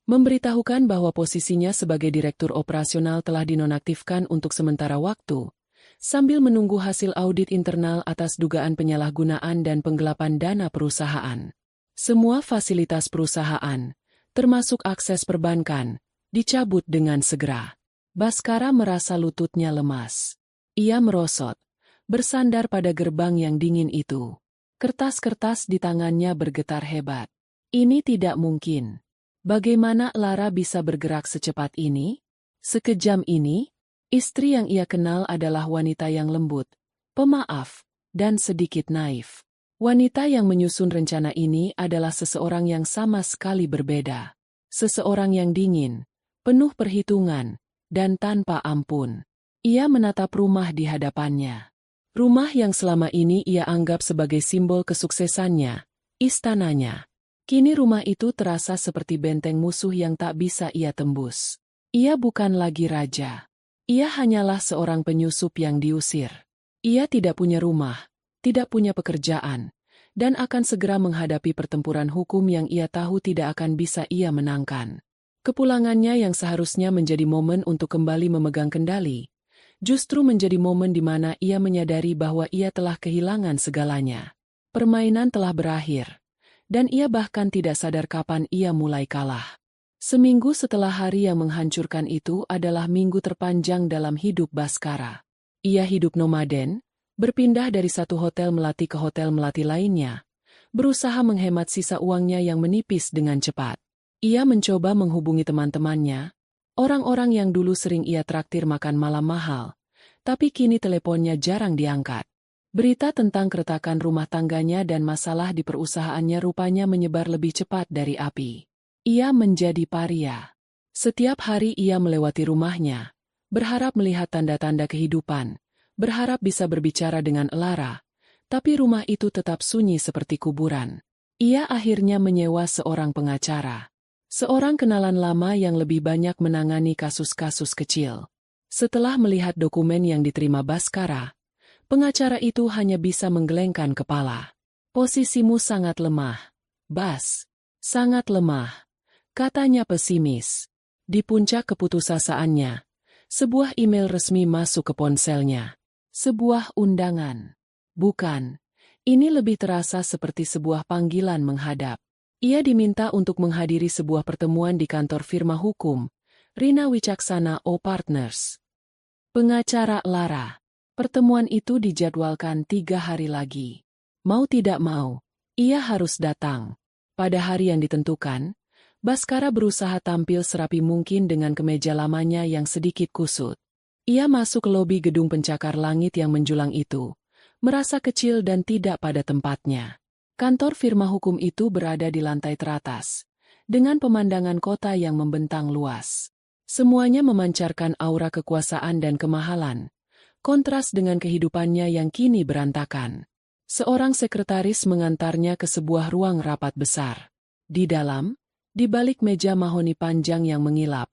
Memberitahukan bahwa posisinya sebagai direktur operasional telah dinonaktifkan untuk sementara waktu, sambil menunggu hasil audit internal atas dugaan penyalahgunaan dan penggelapan dana perusahaan. Semua fasilitas perusahaan, termasuk akses perbankan, dicabut dengan segera. Baskara merasa lututnya lemas. Ia merosot, bersandar pada gerbang yang dingin itu. Kertas-kertas di tangannya bergetar hebat. Ini tidak mungkin. Bagaimana Lara bisa bergerak secepat ini? Sekejam ini? Istri yang ia kenal adalah wanita yang lembut, pemaaf, dan sedikit naif. Wanita yang menyusun rencana ini adalah seseorang yang sama sekali berbeda. Seseorang yang dingin, penuh perhitungan, dan tanpa ampun. Ia menatap rumah di hadapannya. Rumah yang selama ini ia anggap sebagai simbol kesuksesannya, istananya. Kini rumah itu terasa seperti benteng musuh yang tak bisa ia tembus. Ia bukan lagi raja. Ia hanyalah seorang penyusup yang diusir. Ia tidak punya rumah, tidak punya pekerjaan, dan akan segera menghadapi pertempuran hukum yang ia tahu tidak akan bisa ia menangkan. Kepulangannya yang seharusnya menjadi momen untuk kembali memegang kendali, justru menjadi momen di mana ia menyadari bahwa ia telah kehilangan segalanya. Permainan telah berakhir. dan ia bahkan tidak sadar kapan ia mulai kalah. Seminggu setelah hari yang menghancurkan itu adalah minggu terpanjang dalam hidup Baskara. Ia hidup nomaden, berpindah dari satu hotel melati ke hotel melati lainnya, berusaha menghemat sisa uangnya yang menipis dengan cepat. Ia mencoba menghubungi teman-temannya, orang-orang yang dulu sering ia traktir makan malam mahal, tapi kini teleponnya jarang diangkat. Berita tentang keretakan rumah tangganya dan masalah di perusahaannya rupanya menyebar lebih cepat dari api. Ia menjadi paria. Setiap hari ia melewati rumahnya, berharap melihat tanda-tanda kehidupan, berharap bisa berbicara dengan Lara, tapi rumah itu tetap sunyi seperti kuburan. Ia akhirnya menyewa seorang pengacara. Seorang kenalan lama yang lebih banyak menangani kasus-kasus kecil. Setelah melihat dokumen yang diterima Baskara, pengacara itu hanya bisa menggelengkan kepala. Posisimu sangat lemah, Bas. Sangat lemah. Katanya pesimis. Di puncak keputusaasaannya, sebuah email resmi masuk ke ponselnya. Sebuah undangan. Bukan. Ini lebih terasa seperti sebuah panggilan menghadap. Ia diminta untuk menghadiri sebuah pertemuan di kantor firma hukum, Rina Wicaksana O Partners. Pengacara Lara. Pertemuan itu dijadwalkan 3 hari lagi. Mau tidak mau, ia harus datang. Pada hari yang ditentukan, Baskara berusaha tampil serapi mungkin dengan kemeja lamanya yang sedikit kusut. Ia masuk ke lobi gedung pencakar langit yang menjulang itu, merasa kecil dan tidak pada tempatnya. Kantor firma hukum itu berada di lantai teratas, dengan pemandangan kota yang membentang luas. Semuanya memancarkan aura kekuasaan dan kemahalan, kontras dengan kehidupannya yang kini berantakan. Seorang sekretaris mengantarnya ke sebuah ruang rapat besar. Di dalam, di balik meja mahoni panjang yang mengilap,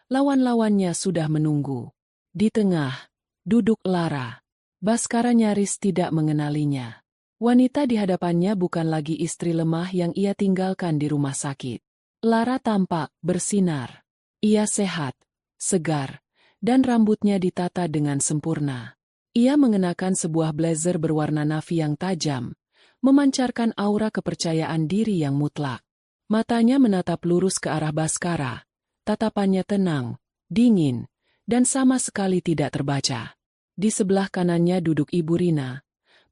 lawan-lawannya sudah menunggu. Di tengah, duduk Lara. Baskara nyaris tidak mengenalinya. Wanita di hadapannya bukan lagi istri lemah yang ia tinggalkan di rumah sakit. Lara tampak bersinar. Ia sehat, segar, dan rambutnya ditata dengan sempurna. Ia mengenakan sebuah blazer berwarna navy yang tajam, memancarkan aura kepercayaan diri yang mutlak. Matanya menatap lurus ke arah Baskara, tatapannya tenang, dingin, dan sama sekali tidak terbaca. Di sebelah kanannya duduk Ibu Rina,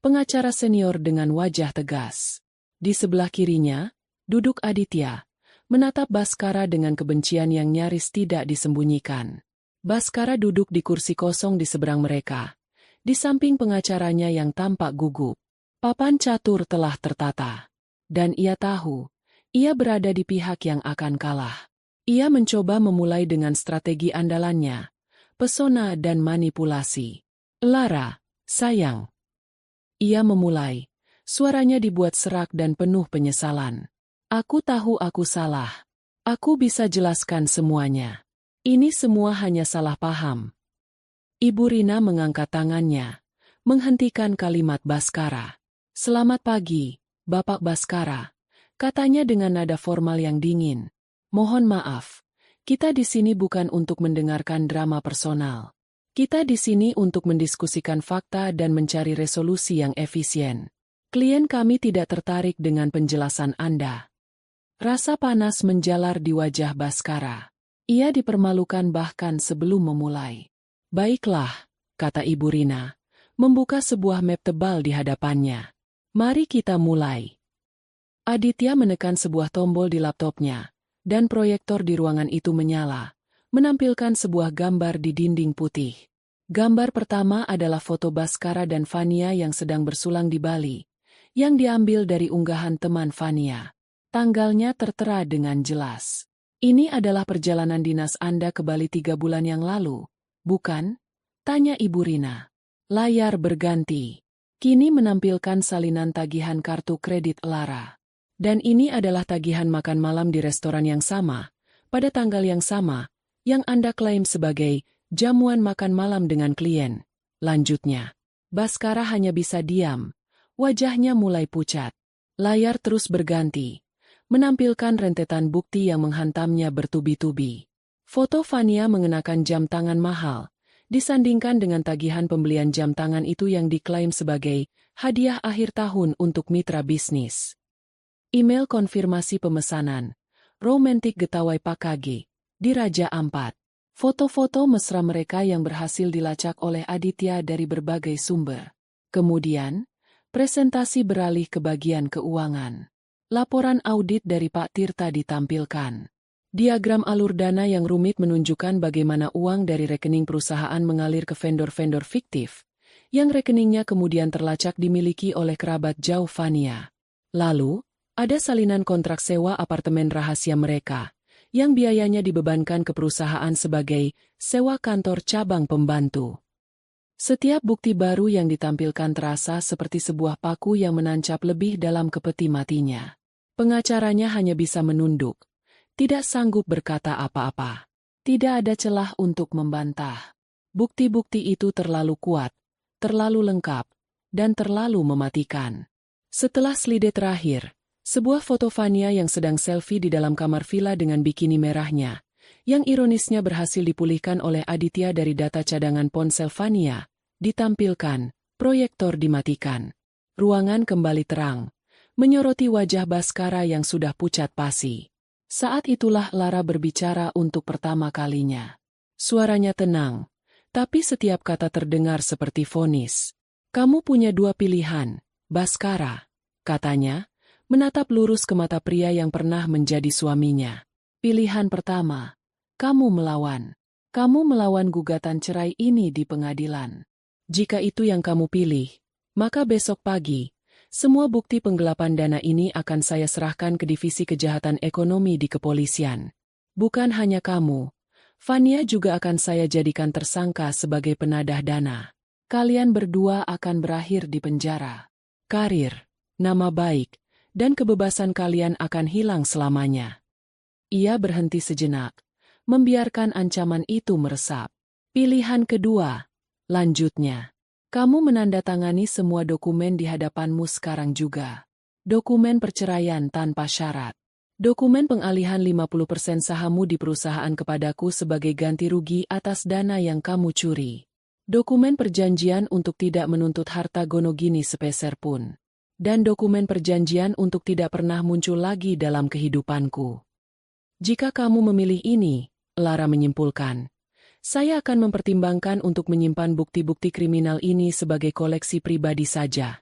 pengacara senior dengan wajah tegas. Di sebelah kirinya, duduk Aditya, menatap Baskara dengan kebencian yang nyaris tidak disembunyikan. Baskara duduk di kursi kosong di seberang mereka, di samping pengacaranya yang tampak gugup. Papan catur telah tertata, dan ia tahu, ia berada di pihak yang akan kalah. Ia mencoba memulai dengan strategi andalannya, pesona dan manipulasi. Lara, sayang. Ia memulai, suaranya dibuat serak dan penuh penyesalan. Aku tahu aku salah. Aku bisa jelaskan semuanya. Ini semua hanya salah paham. Ibu Rina mengangkat tangannya, menghentikan kalimat Baskara. Selamat pagi, Bapak Baskara. Katanya dengan nada formal yang dingin. Mohon maaf, kita di sini bukan untuk mendengarkan drama personal. Kita di sini untuk mendiskusikan fakta dan mencari resolusi yang efisien. Klien kami tidak tertarik dengan penjelasan Anda. Rasa panas menjalar di wajah Baskara. Ia dipermalukan bahkan sebelum memulai. Baiklah, kata Ibu Rina, membuka sebuah map tebal di hadapannya. Mari kita mulai. Aditya menekan sebuah tombol di laptopnya, dan proyektor di ruangan itu menyala, menampilkan sebuah gambar di dinding putih. Gambar pertama adalah foto Baskara dan Fania yang sedang bersulang di Bali, yang diambil dari unggahan teman Fania. Tanggalnya tertera dengan jelas. Ini adalah perjalanan dinas Anda ke Bali 3 bulan yang lalu, bukan? Tanya Ibu Rina. Layar berganti. Kini menampilkan salinan tagihan kartu kredit Lara. Dan ini adalah tagihan makan malam di restoran yang sama, pada tanggal yang sama, yang Anda klaim sebagai jamuan makan malam dengan klien. Lanjutnya, Baskara hanya bisa diam, wajahnya mulai pucat. Layar terus berganti, menampilkan rentetan bukti yang menghantamnya bertubi-tubi. Foto Fania mengenakan jam tangan mahal, disandingkan dengan tagihan pembelian jam tangan itu yang diklaim sebagai hadiah akhir tahun untuk mitra bisnis. Email konfirmasi pemesanan. Romantik Getawai Pakage. Di Raja Ampat. Foto-foto mesra mereka yang berhasil dilacak oleh Aditya dari berbagai sumber. Kemudian, presentasi beralih ke bagian keuangan. Laporan audit dari Pak Tirta ditampilkan. Diagram alur dana yang rumit menunjukkan bagaimana uang dari rekening perusahaan mengalir ke vendor-vendor fiktif, yang rekeningnya kemudian terlacak dimiliki oleh kerabat jauh Fania. Lalu, ada salinan kontrak sewa apartemen rahasia mereka, yang biayanya dibebankan ke perusahaan sebagai sewa kantor cabang pembantu. Setiap bukti baru yang ditampilkan terasa seperti sebuah paku yang menancap lebih dalam ke peti matinya. Pengacaranya hanya bisa menunduk, tidak sanggup berkata apa-apa. Tidak ada celah untuk membantah. Bukti-bukti itu terlalu kuat, terlalu lengkap, dan terlalu mematikan. Setelah slide terakhir, sebuah foto Fania yang sedang selfie di dalam kamar villa dengan bikini merahnya, yang ironisnya berhasil dipulihkan oleh Aditya dari data cadangan ponsel Fania, ditampilkan, proyektor dimatikan. Ruangan kembali terang, menyoroti wajah Baskara yang sudah pucat pasi. Saat itulah Lara berbicara untuk pertama kalinya. Suaranya tenang, tapi setiap kata terdengar seperti vonis. "Kamu punya dua pilihan, Baskara," katanya, menatap lurus ke mata pria yang pernah menjadi suaminya. "Pilihan pertama, kamu melawan. Kamu melawan gugatan cerai ini di pengadilan. Jika itu yang kamu pilih, maka besok pagi, semua bukti penggelapan dana ini akan saya serahkan ke Divisi Kejahatan Ekonomi di kepolisian. Bukan hanya kamu, Fania juga akan saya jadikan tersangka sebagai penadah dana. Kalian berdua akan berakhir di penjara. Karir, nama baik, dan kebebasan kalian akan hilang selamanya." Ia berhenti sejenak, membiarkan ancaman itu meresap. "Pilihan kedua," lanjutnya. "Kamu menandatangani semua dokumen di hadapanmu sekarang juga. Dokumen perceraian tanpa syarat. Dokumen pengalihan 50% sahammu di perusahaan kepadaku sebagai ganti rugi atas dana yang kamu curi. Dokumen perjanjian untuk tidak menuntut harta gonogini sepeser pun. Dan dokumen perjanjian untuk tidak pernah muncul lagi dalam kehidupanku. Jika kamu memilih ini," Lara menyimpulkan, "saya akan mempertimbangkan untuk menyimpan bukti-bukti kriminal ini sebagai koleksi pribadi saja."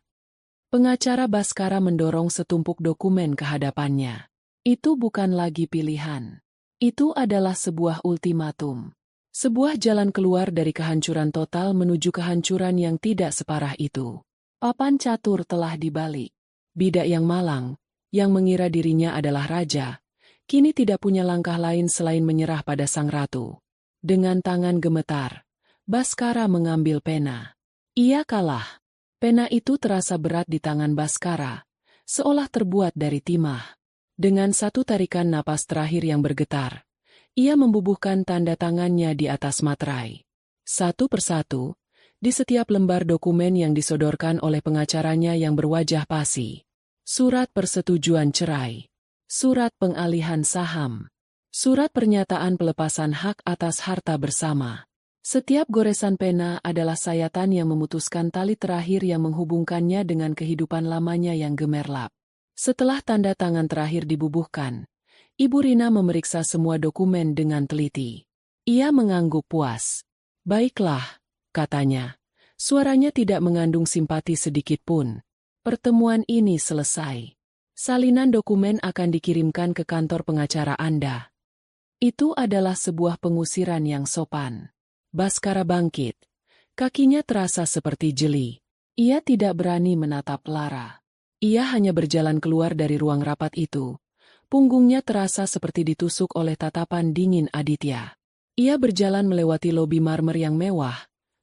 Pengacara Baskara mendorong setumpuk dokumen ke hadapannya. Itu bukan lagi pilihan. Itu adalah sebuah ultimatum. Sebuah jalan keluar dari kehancuran total menuju kehancuran yang tidak separah itu. Papan catur telah dibalik. Bidak yang malang, yang mengira dirinya adalah raja, kini tidak punya langkah lain selain menyerah pada sang ratu. Dengan tangan gemetar, Baskara mengambil pena. Ia kalah. Pena itu terasa berat di tangan Baskara, seolah terbuat dari timah. Dengan satu tarikan napas terakhir yang bergetar, ia membubuhkan tanda tangannya di atas materai. Satu persatu, di setiap lembar dokumen yang disodorkan oleh pengacaranya yang berwajah pasi. Surat persetujuan cerai. Surat pengalihan saham. Surat pernyataan pelepasan hak atas harta bersama. Setiap goresan pena adalah sayatan yang memutuskan tali terakhir yang menghubungkannya dengan kehidupan lamanya yang gemerlap. Setelah tanda tangan terakhir dibubuhkan, Ibu Rina memeriksa semua dokumen dengan teliti. Ia mengangguk puas. "Baiklah," katanya. Suaranya tidak mengandung simpati sedikit pun. "Pertemuan ini selesai. Salinan dokumen akan dikirimkan ke kantor pengacara Anda." Itu adalah sebuah pengusiran yang sopan. Baskara bangkit. Kakinya terasa seperti jeli. Ia tidak berani menatap Lara. Ia hanya berjalan keluar dari ruang rapat itu. Punggungnya terasa seperti ditusuk oleh tatapan dingin Aditya. Ia berjalan melewati lobi marmer yang mewah,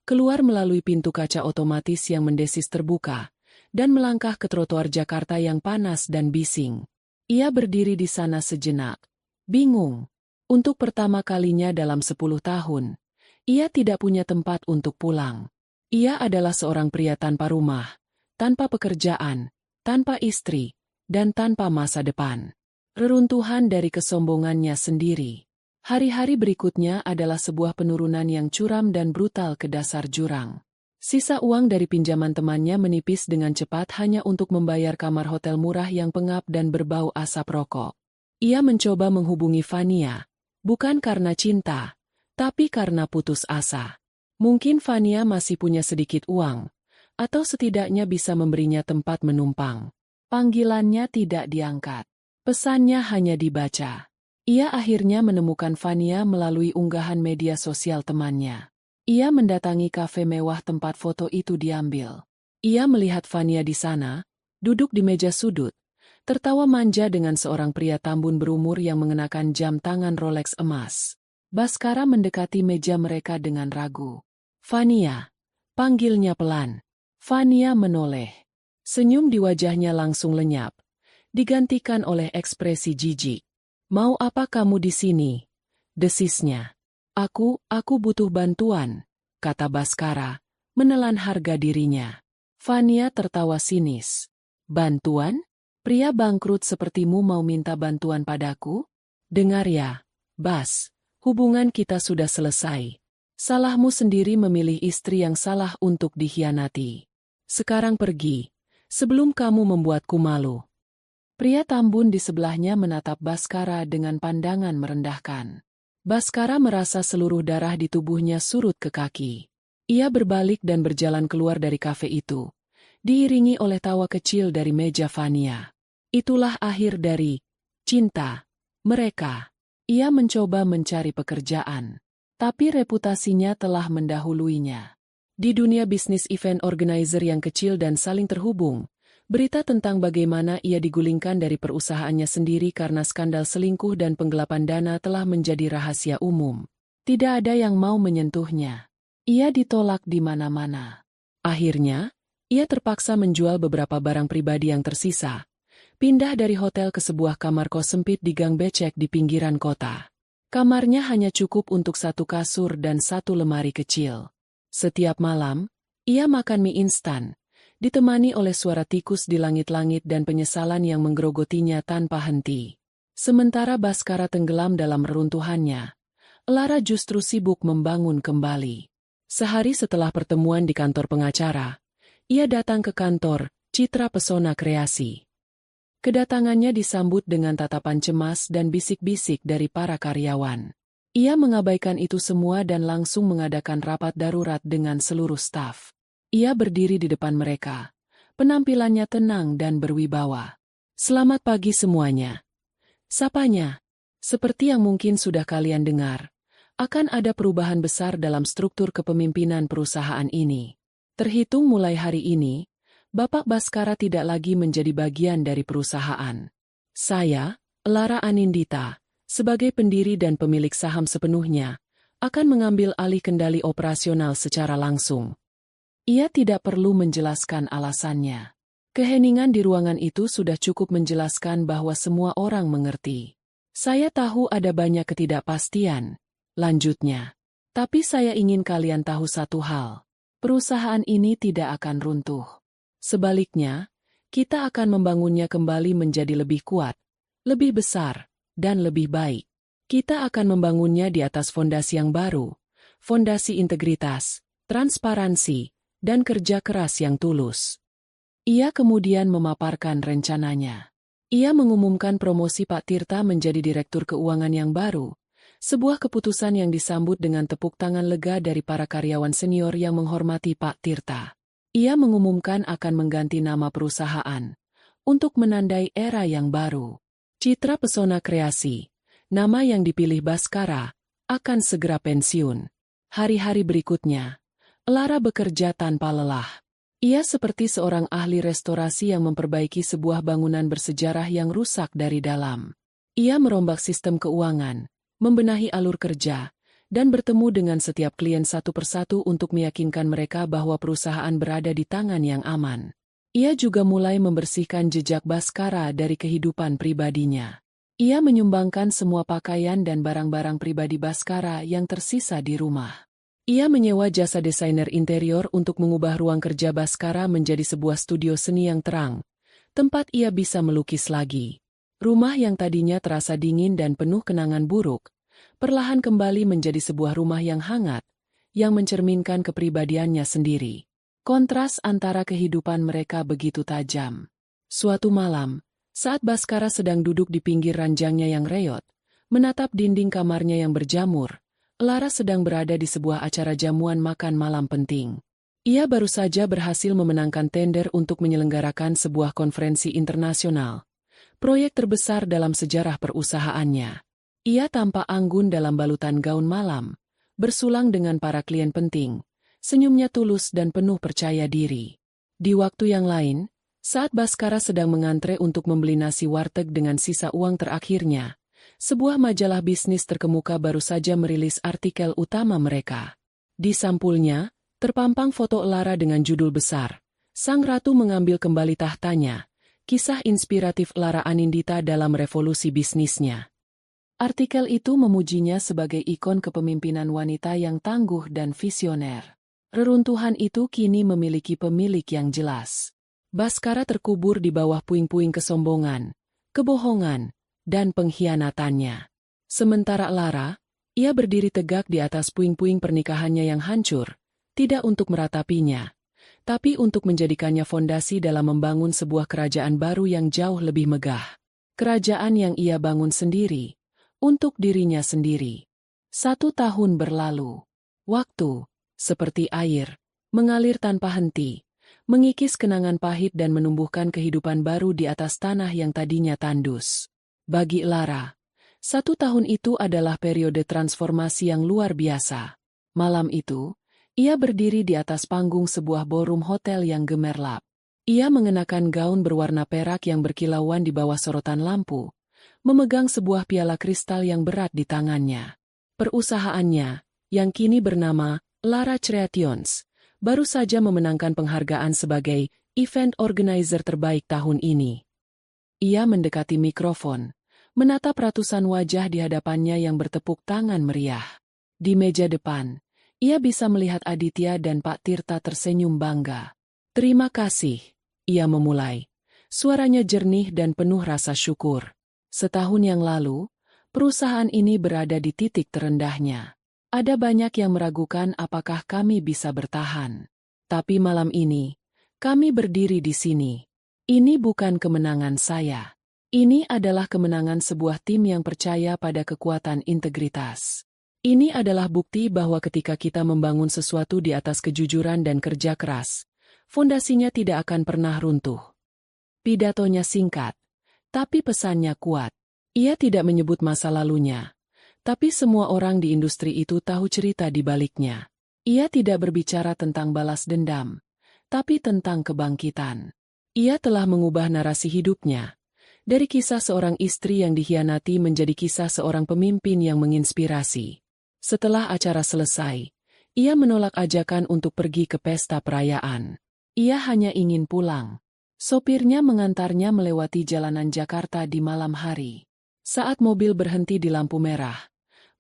keluar melalui pintu kaca otomatis yang mendesis terbuka, dan melangkah ke trotoar Jakarta yang panas dan bising. Ia berdiri di sana sejenak, bingung. Untuk pertama kalinya dalam 10 tahun, ia tidak punya tempat untuk pulang. Ia adalah seorang pria tanpa rumah, tanpa pekerjaan, tanpa istri, dan tanpa masa depan. Reruntuhan dari kesombongannya sendiri. Hari-hari berikutnya adalah sebuah penurunan yang curam dan brutal ke dasar jurang. Sisa uang dari pinjaman temannya menipis dengan cepat hanya untuk membayar kamar hotel murah yang pengap dan berbau asap rokok. Ia mencoba menghubungi Fania, bukan karena cinta, tapi karena putus asa. Mungkin Fania masih punya sedikit uang, atau setidaknya bisa memberinya tempat menumpang. Panggilannya tidak diangkat. Pesannya hanya dibaca. Ia akhirnya menemukan Fania melalui unggahan media sosial temannya. Ia mendatangi kafe mewah tempat foto itu diambil. Ia melihat Fania di sana, duduk di meja sudut, tertawa manja dengan seorang pria tambun berumur yang mengenakan jam tangan Rolex emas. Baskara mendekati meja mereka dengan ragu. "Fania," panggilnya pelan. Fania menoleh. Senyum di wajahnya langsung lenyap, digantikan oleh ekspresi jijik. "Mau apa kamu di sini?" desisnya. Aku butuh bantuan," kata Baskara, menelan harga dirinya. Fania tertawa sinis. "Bantuan? Pria bangkrut sepertimu mau minta bantuan padaku? Dengar ya, Bas, hubungan kita sudah selesai. Salahmu sendiri memilih istri yang salah untuk dikhianati. Sekarang pergi, sebelum kamu membuatku malu." Pria tambun di sebelahnya menatap Baskara dengan pandangan merendahkan. Baskara merasa seluruh darah di tubuhnya surut ke kaki. Ia berbalik dan berjalan keluar dari kafe itu, diiringi oleh tawa kecil dari meja Fania. Itulah akhir dari cinta mereka. Ia mencoba mencari pekerjaan, tapi reputasinya telah mendahuluinya. Di dunia bisnis event organizer yang kecil dan saling terhubung, berita tentang bagaimana ia digulingkan dari perusahaannya sendiri karena skandal selingkuh dan penggelapan dana telah menjadi rahasia umum. Tidak ada yang mau menyentuhnya. Ia ditolak di mana-mana. Akhirnya, ia terpaksa menjual beberapa barang pribadi yang tersisa, pindah dari hotel ke sebuah kamar kos sempit di gang becek di pinggiran kota. Kamarnya hanya cukup untuk satu kasur dan satu lemari kecil. Setiap malam, ia makan mie instan, ditemani oleh suara tikus di langit-langit dan penyesalan yang menggerogotinya tanpa henti. Sementara Baskara tenggelam dalam reruntuhannya, Lara justru sibuk membangun kembali. Sehari setelah pertemuan di kantor pengacara, ia datang ke kantor Citra Pesona Kreasi. Kedatangannya disambut dengan tatapan cemas dan bisik-bisik dari para karyawan. Ia mengabaikan itu semua dan langsung mengadakan rapat darurat dengan seluruh staf. Ia berdiri di depan mereka. Penampilannya tenang dan berwibawa. "Selamat pagi semuanya," sapanya. "Seperti yang mungkin sudah kalian dengar, akan ada perubahan besar dalam struktur kepemimpinan perusahaan ini. Terhitung mulai hari ini, Bapak Baskara tidak lagi menjadi bagian dari perusahaan. Saya, Lara Anindita, sebagai pendiri dan pemilik saham sepenuhnya, akan mengambil alih kendali operasional secara langsung." Ia tidak perlu menjelaskan alasannya. Keheningan di ruangan itu sudah cukup menjelaskan bahwa semua orang mengerti. "Saya tahu ada banyak ketidakpastian," lanjutnya. "Tapi saya ingin kalian tahu satu hal. Perusahaan ini tidak akan runtuh. Sebaliknya, kita akan membangunnya kembali menjadi lebih kuat, lebih besar, dan lebih baik. Kita akan membangunnya di atas fondasi yang baru, fondasi integritas, transparansi, dan kerja keras yang tulus." Ia kemudian memaparkan rencananya. Ia mengumumkan promosi Pak Tirta menjadi Direktur Keuangan yang baru, sebuah keputusan yang disambut dengan tepuk tangan lega dari para karyawan senior yang menghormati Pak Tirta. Ia mengumumkan akan mengganti nama perusahaan, untuk menandai era yang baru. Citra Pesona Kreasi, nama yang dipilih Baskara, akan segera pensiun. Hari-hari berikutnya, Lara bekerja tanpa lelah. Ia seperti seorang ahli restorasi yang memperbaiki sebuah bangunan bersejarah yang rusak dari dalam. Ia merombak sistem keuangan, membenahi alur kerja, dan bertemu dengan setiap klien satu persatu untuk meyakinkan mereka bahwa perusahaan berada di tangan yang aman. Ia juga mulai membersihkan jejak Baskara dari kehidupan pribadinya. Ia menyumbangkan semua pakaian dan barang-barang pribadi Baskara yang tersisa di rumah. Ia menyewa jasa desainer interior untuk mengubah ruang kerja Baskara menjadi sebuah studio seni yang terang, tempat ia bisa melukis lagi. Rumah yang tadinya terasa dingin dan penuh kenangan buruk, perlahan kembali menjadi sebuah rumah yang hangat, yang mencerminkan kepribadiannya sendiri. Kontras antara kehidupan mereka begitu tajam. Suatu malam, saat Baskara sedang duduk di pinggir ranjangnya yang reot, menatap dinding kamarnya yang berjamur, Lara sedang berada di sebuah acara jamuan makan malam penting. Ia baru saja berhasil memenangkan tender untuk menyelenggarakan sebuah konferensi internasional, proyek terbesar dalam sejarah perusahaannya. Ia tampak anggun dalam balutan gaun malam, bersulang dengan para klien penting, senyumnya tulus dan penuh percaya diri. Di waktu yang lain, saat Baskara sedang mengantre untuk membeli nasi warteg dengan sisa uang terakhirnya, sebuah majalah bisnis terkemuka baru saja merilis artikel utama mereka. Di sampulnya, terpampang foto Lara dengan judul besar, Sang Ratu Mengambil Kembali Tahtanya, kisah inspiratif Lara Anindita dalam revolusi bisnisnya. Artikel itu memujinya sebagai ikon kepemimpinan wanita yang tangguh dan visioner. Reruntuhan itu kini memiliki pemilik yang jelas. Baskara terkubur di bawah puing-puing kesombongan, kebohongan, dan pengkhianatannya. Sementara Lara, ia berdiri tegak di atas puing-puing pernikahannya yang hancur, tidak untuk meratapinya, tapi untuk menjadikannya fondasi dalam membangun sebuah kerajaan baru yang jauh lebih megah. Kerajaan yang ia bangun sendiri, untuk dirinya sendiri. 1 tahun berlalu. Waktu, seperti air, mengalir tanpa henti, mengikis kenangan pahit dan menumbuhkan kehidupan baru di atas tanah yang tadinya tandus. Bagi Lara, 1 tahun itu adalah periode transformasi yang luar biasa. Malam itu, ia berdiri di atas panggung sebuah ballroom hotel yang gemerlap. Ia mengenakan gaun berwarna perak yang berkilauan di bawah sorotan lampu, memegang sebuah piala kristal yang berat di tangannya. Perusahaannya, yang kini bernama Lara Creations, baru saja memenangkan penghargaan sebagai event organizer terbaik tahun ini. Ia mendekati mikrofon, menatap ratusan wajah di hadapannya yang bertepuk tangan meriah. Di meja depan, ia bisa melihat Aditya dan Pak Tirta tersenyum bangga. "Terima kasih," ia memulai. Suaranya jernih dan penuh rasa syukur. Setahun yang lalu, perusahaan ini berada di titik terendahnya. Ada banyak yang meragukan apakah kami bisa bertahan. Tapi malam ini, kami berdiri di sini. Ini bukan kemenangan saya. Ini adalah kemenangan sebuah tim yang percaya pada kekuatan integritas. Ini adalah bukti bahwa ketika kita membangun sesuatu di atas kejujuran dan kerja keras, fondasinya tidak akan pernah runtuh. Pidatonya singkat, tapi pesannya kuat. Ia tidak menyebut masa lalunya, tapi semua orang di industri itu tahu cerita di baliknya. Ia tidak berbicara tentang balas dendam, tapi tentang kebangkitan. Ia telah mengubah narasi hidupnya, dari kisah seorang istri yang dikhianati menjadi kisah seorang pemimpin yang menginspirasi. Setelah acara selesai, ia menolak ajakan untuk pergi ke pesta perayaan. Ia hanya ingin pulang. Sopirnya mengantarnya melewati jalanan Jakarta di malam hari. Saat mobil berhenti di lampu merah,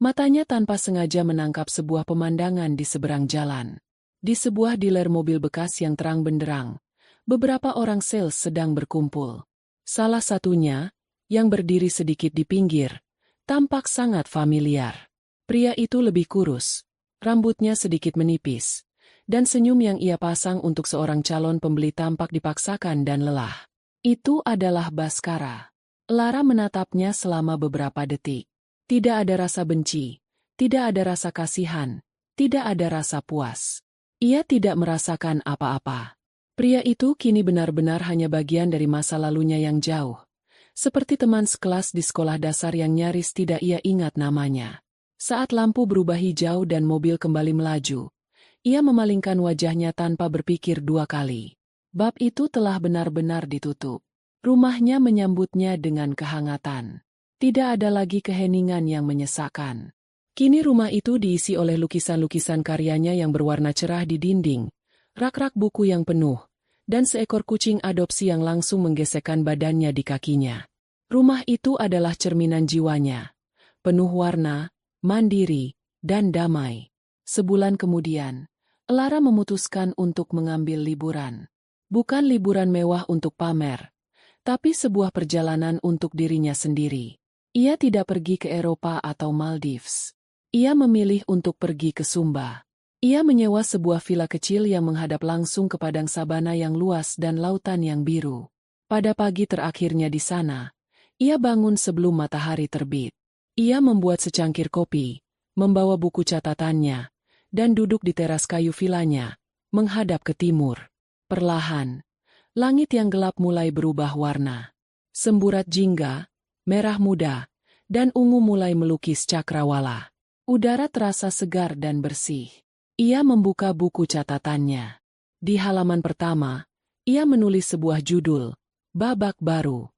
matanya tanpa sengaja menangkap sebuah pemandangan di seberang jalan. Di sebuah dealer mobil bekas yang terang benderang, beberapa orang sales sedang berkumpul. Salah satunya, yang berdiri sedikit di pinggir, tampak sangat familiar. Pria itu lebih kurus, rambutnya sedikit menipis, dan senyum yang ia pasang untuk seorang calon pembeli tampak dipaksakan dan lelah. Itu adalah Baskara. Lara menatapnya selama beberapa detik. Tidak ada rasa benci, tidak ada rasa kasihan, tidak ada rasa puas. Ia tidak merasakan apa-apa. Pria itu kini benar-benar hanya bagian dari masa lalunya yang jauh. Seperti teman sekelas di sekolah dasar yang nyaris tidak ia ingat namanya. Saat lampu berubah hijau dan mobil kembali melaju, ia memalingkan wajahnya tanpa berpikir 2 kali. Bab itu telah benar-benar ditutup. Rumahnya menyambutnya dengan kehangatan. Tidak ada lagi keheningan yang menyesakkan. Kini rumah itu diisi oleh lukisan-lukisan karyanya yang berwarna cerah di dinding, rak-rak buku yang penuh, dan seekor kucing adopsi yang langsung menggesekkan badannya di kakinya. Rumah itu adalah cerminan jiwanya, penuh warna, mandiri, dan damai. Sebulan kemudian, Lara memutuskan untuk mengambil liburan. Bukan liburan mewah untuk pamer, tapi sebuah perjalanan untuk dirinya sendiri. Ia tidak pergi ke Eropa atau Maldives. Ia memilih untuk pergi ke Sumba. Ia menyewa sebuah villa kecil yang menghadap langsung ke padang sabana yang luas dan lautan yang biru. Pada pagi terakhirnya di sana, ia bangun sebelum matahari terbit. Ia membuat secangkir kopi, membawa buku catatannya, dan duduk di teras kayu villanya, menghadap ke timur. Perlahan, langit yang gelap mulai berubah warna. Semburat jingga, merah muda, dan ungu mulai melukis cakrawala. Udara terasa segar dan bersih. Ia membuka buku catatannya. Di halaman pertama, ia menulis sebuah judul, Babak Baru.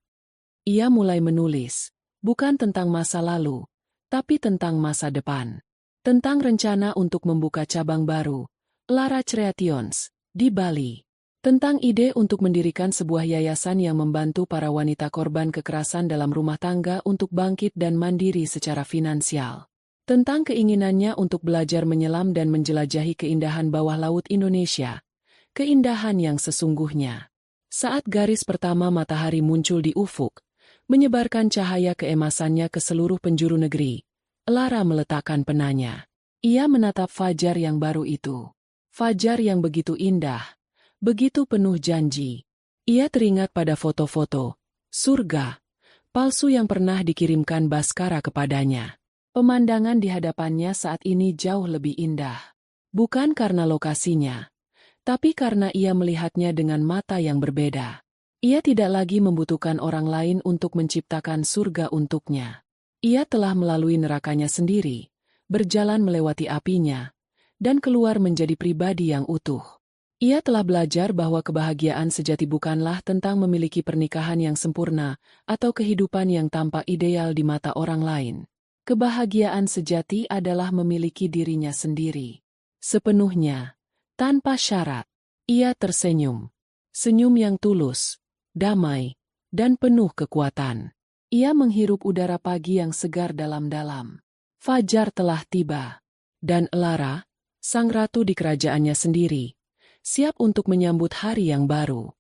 Ia mulai menulis, bukan tentang masa lalu, tapi tentang masa depan. Tentang rencana untuk membuka cabang baru, Lara Creations, di Bali. Tentang ide untuk mendirikan sebuah yayasan yang membantu para wanita korban kekerasan dalam rumah tangga untuk bangkit dan mandiri secara finansial. Tentang keinginannya untuk belajar menyelam dan menjelajahi keindahan bawah laut Indonesia. Keindahan yang sesungguhnya. Saat garis pertama matahari muncul di ufuk, menyebarkan cahaya keemasannya ke seluruh penjuru negeri, Lara meletakkan penanya. Ia menatap fajar yang baru itu. Fajar yang begitu indah, begitu penuh janji. Ia teringat pada foto-foto surga palsu yang pernah dikirimkan Baskara kepadanya. Pemandangan di hadapannya saat ini jauh lebih indah. Bukan karena lokasinya, tapi karena ia melihatnya dengan mata yang berbeda. Ia tidak lagi membutuhkan orang lain untuk menciptakan surga untuknya. Ia telah melalui nerakanya sendiri, berjalan melewati apinya, dan keluar menjadi pribadi yang utuh. Ia telah belajar bahwa kebahagiaan sejati bukanlah tentang memiliki pernikahan yang sempurna atau kehidupan yang tampak ideal di mata orang lain. Kebahagiaan sejati adalah memiliki dirinya sendiri. Sepenuhnya, tanpa syarat. Ia tersenyum. Senyum yang tulus, damai, dan penuh kekuatan. Ia menghirup udara pagi yang segar dalam-dalam. Fajar telah tiba. Dan Lara, sang ratu di kerajaannya sendiri, siap untuk menyambut hari yang baru.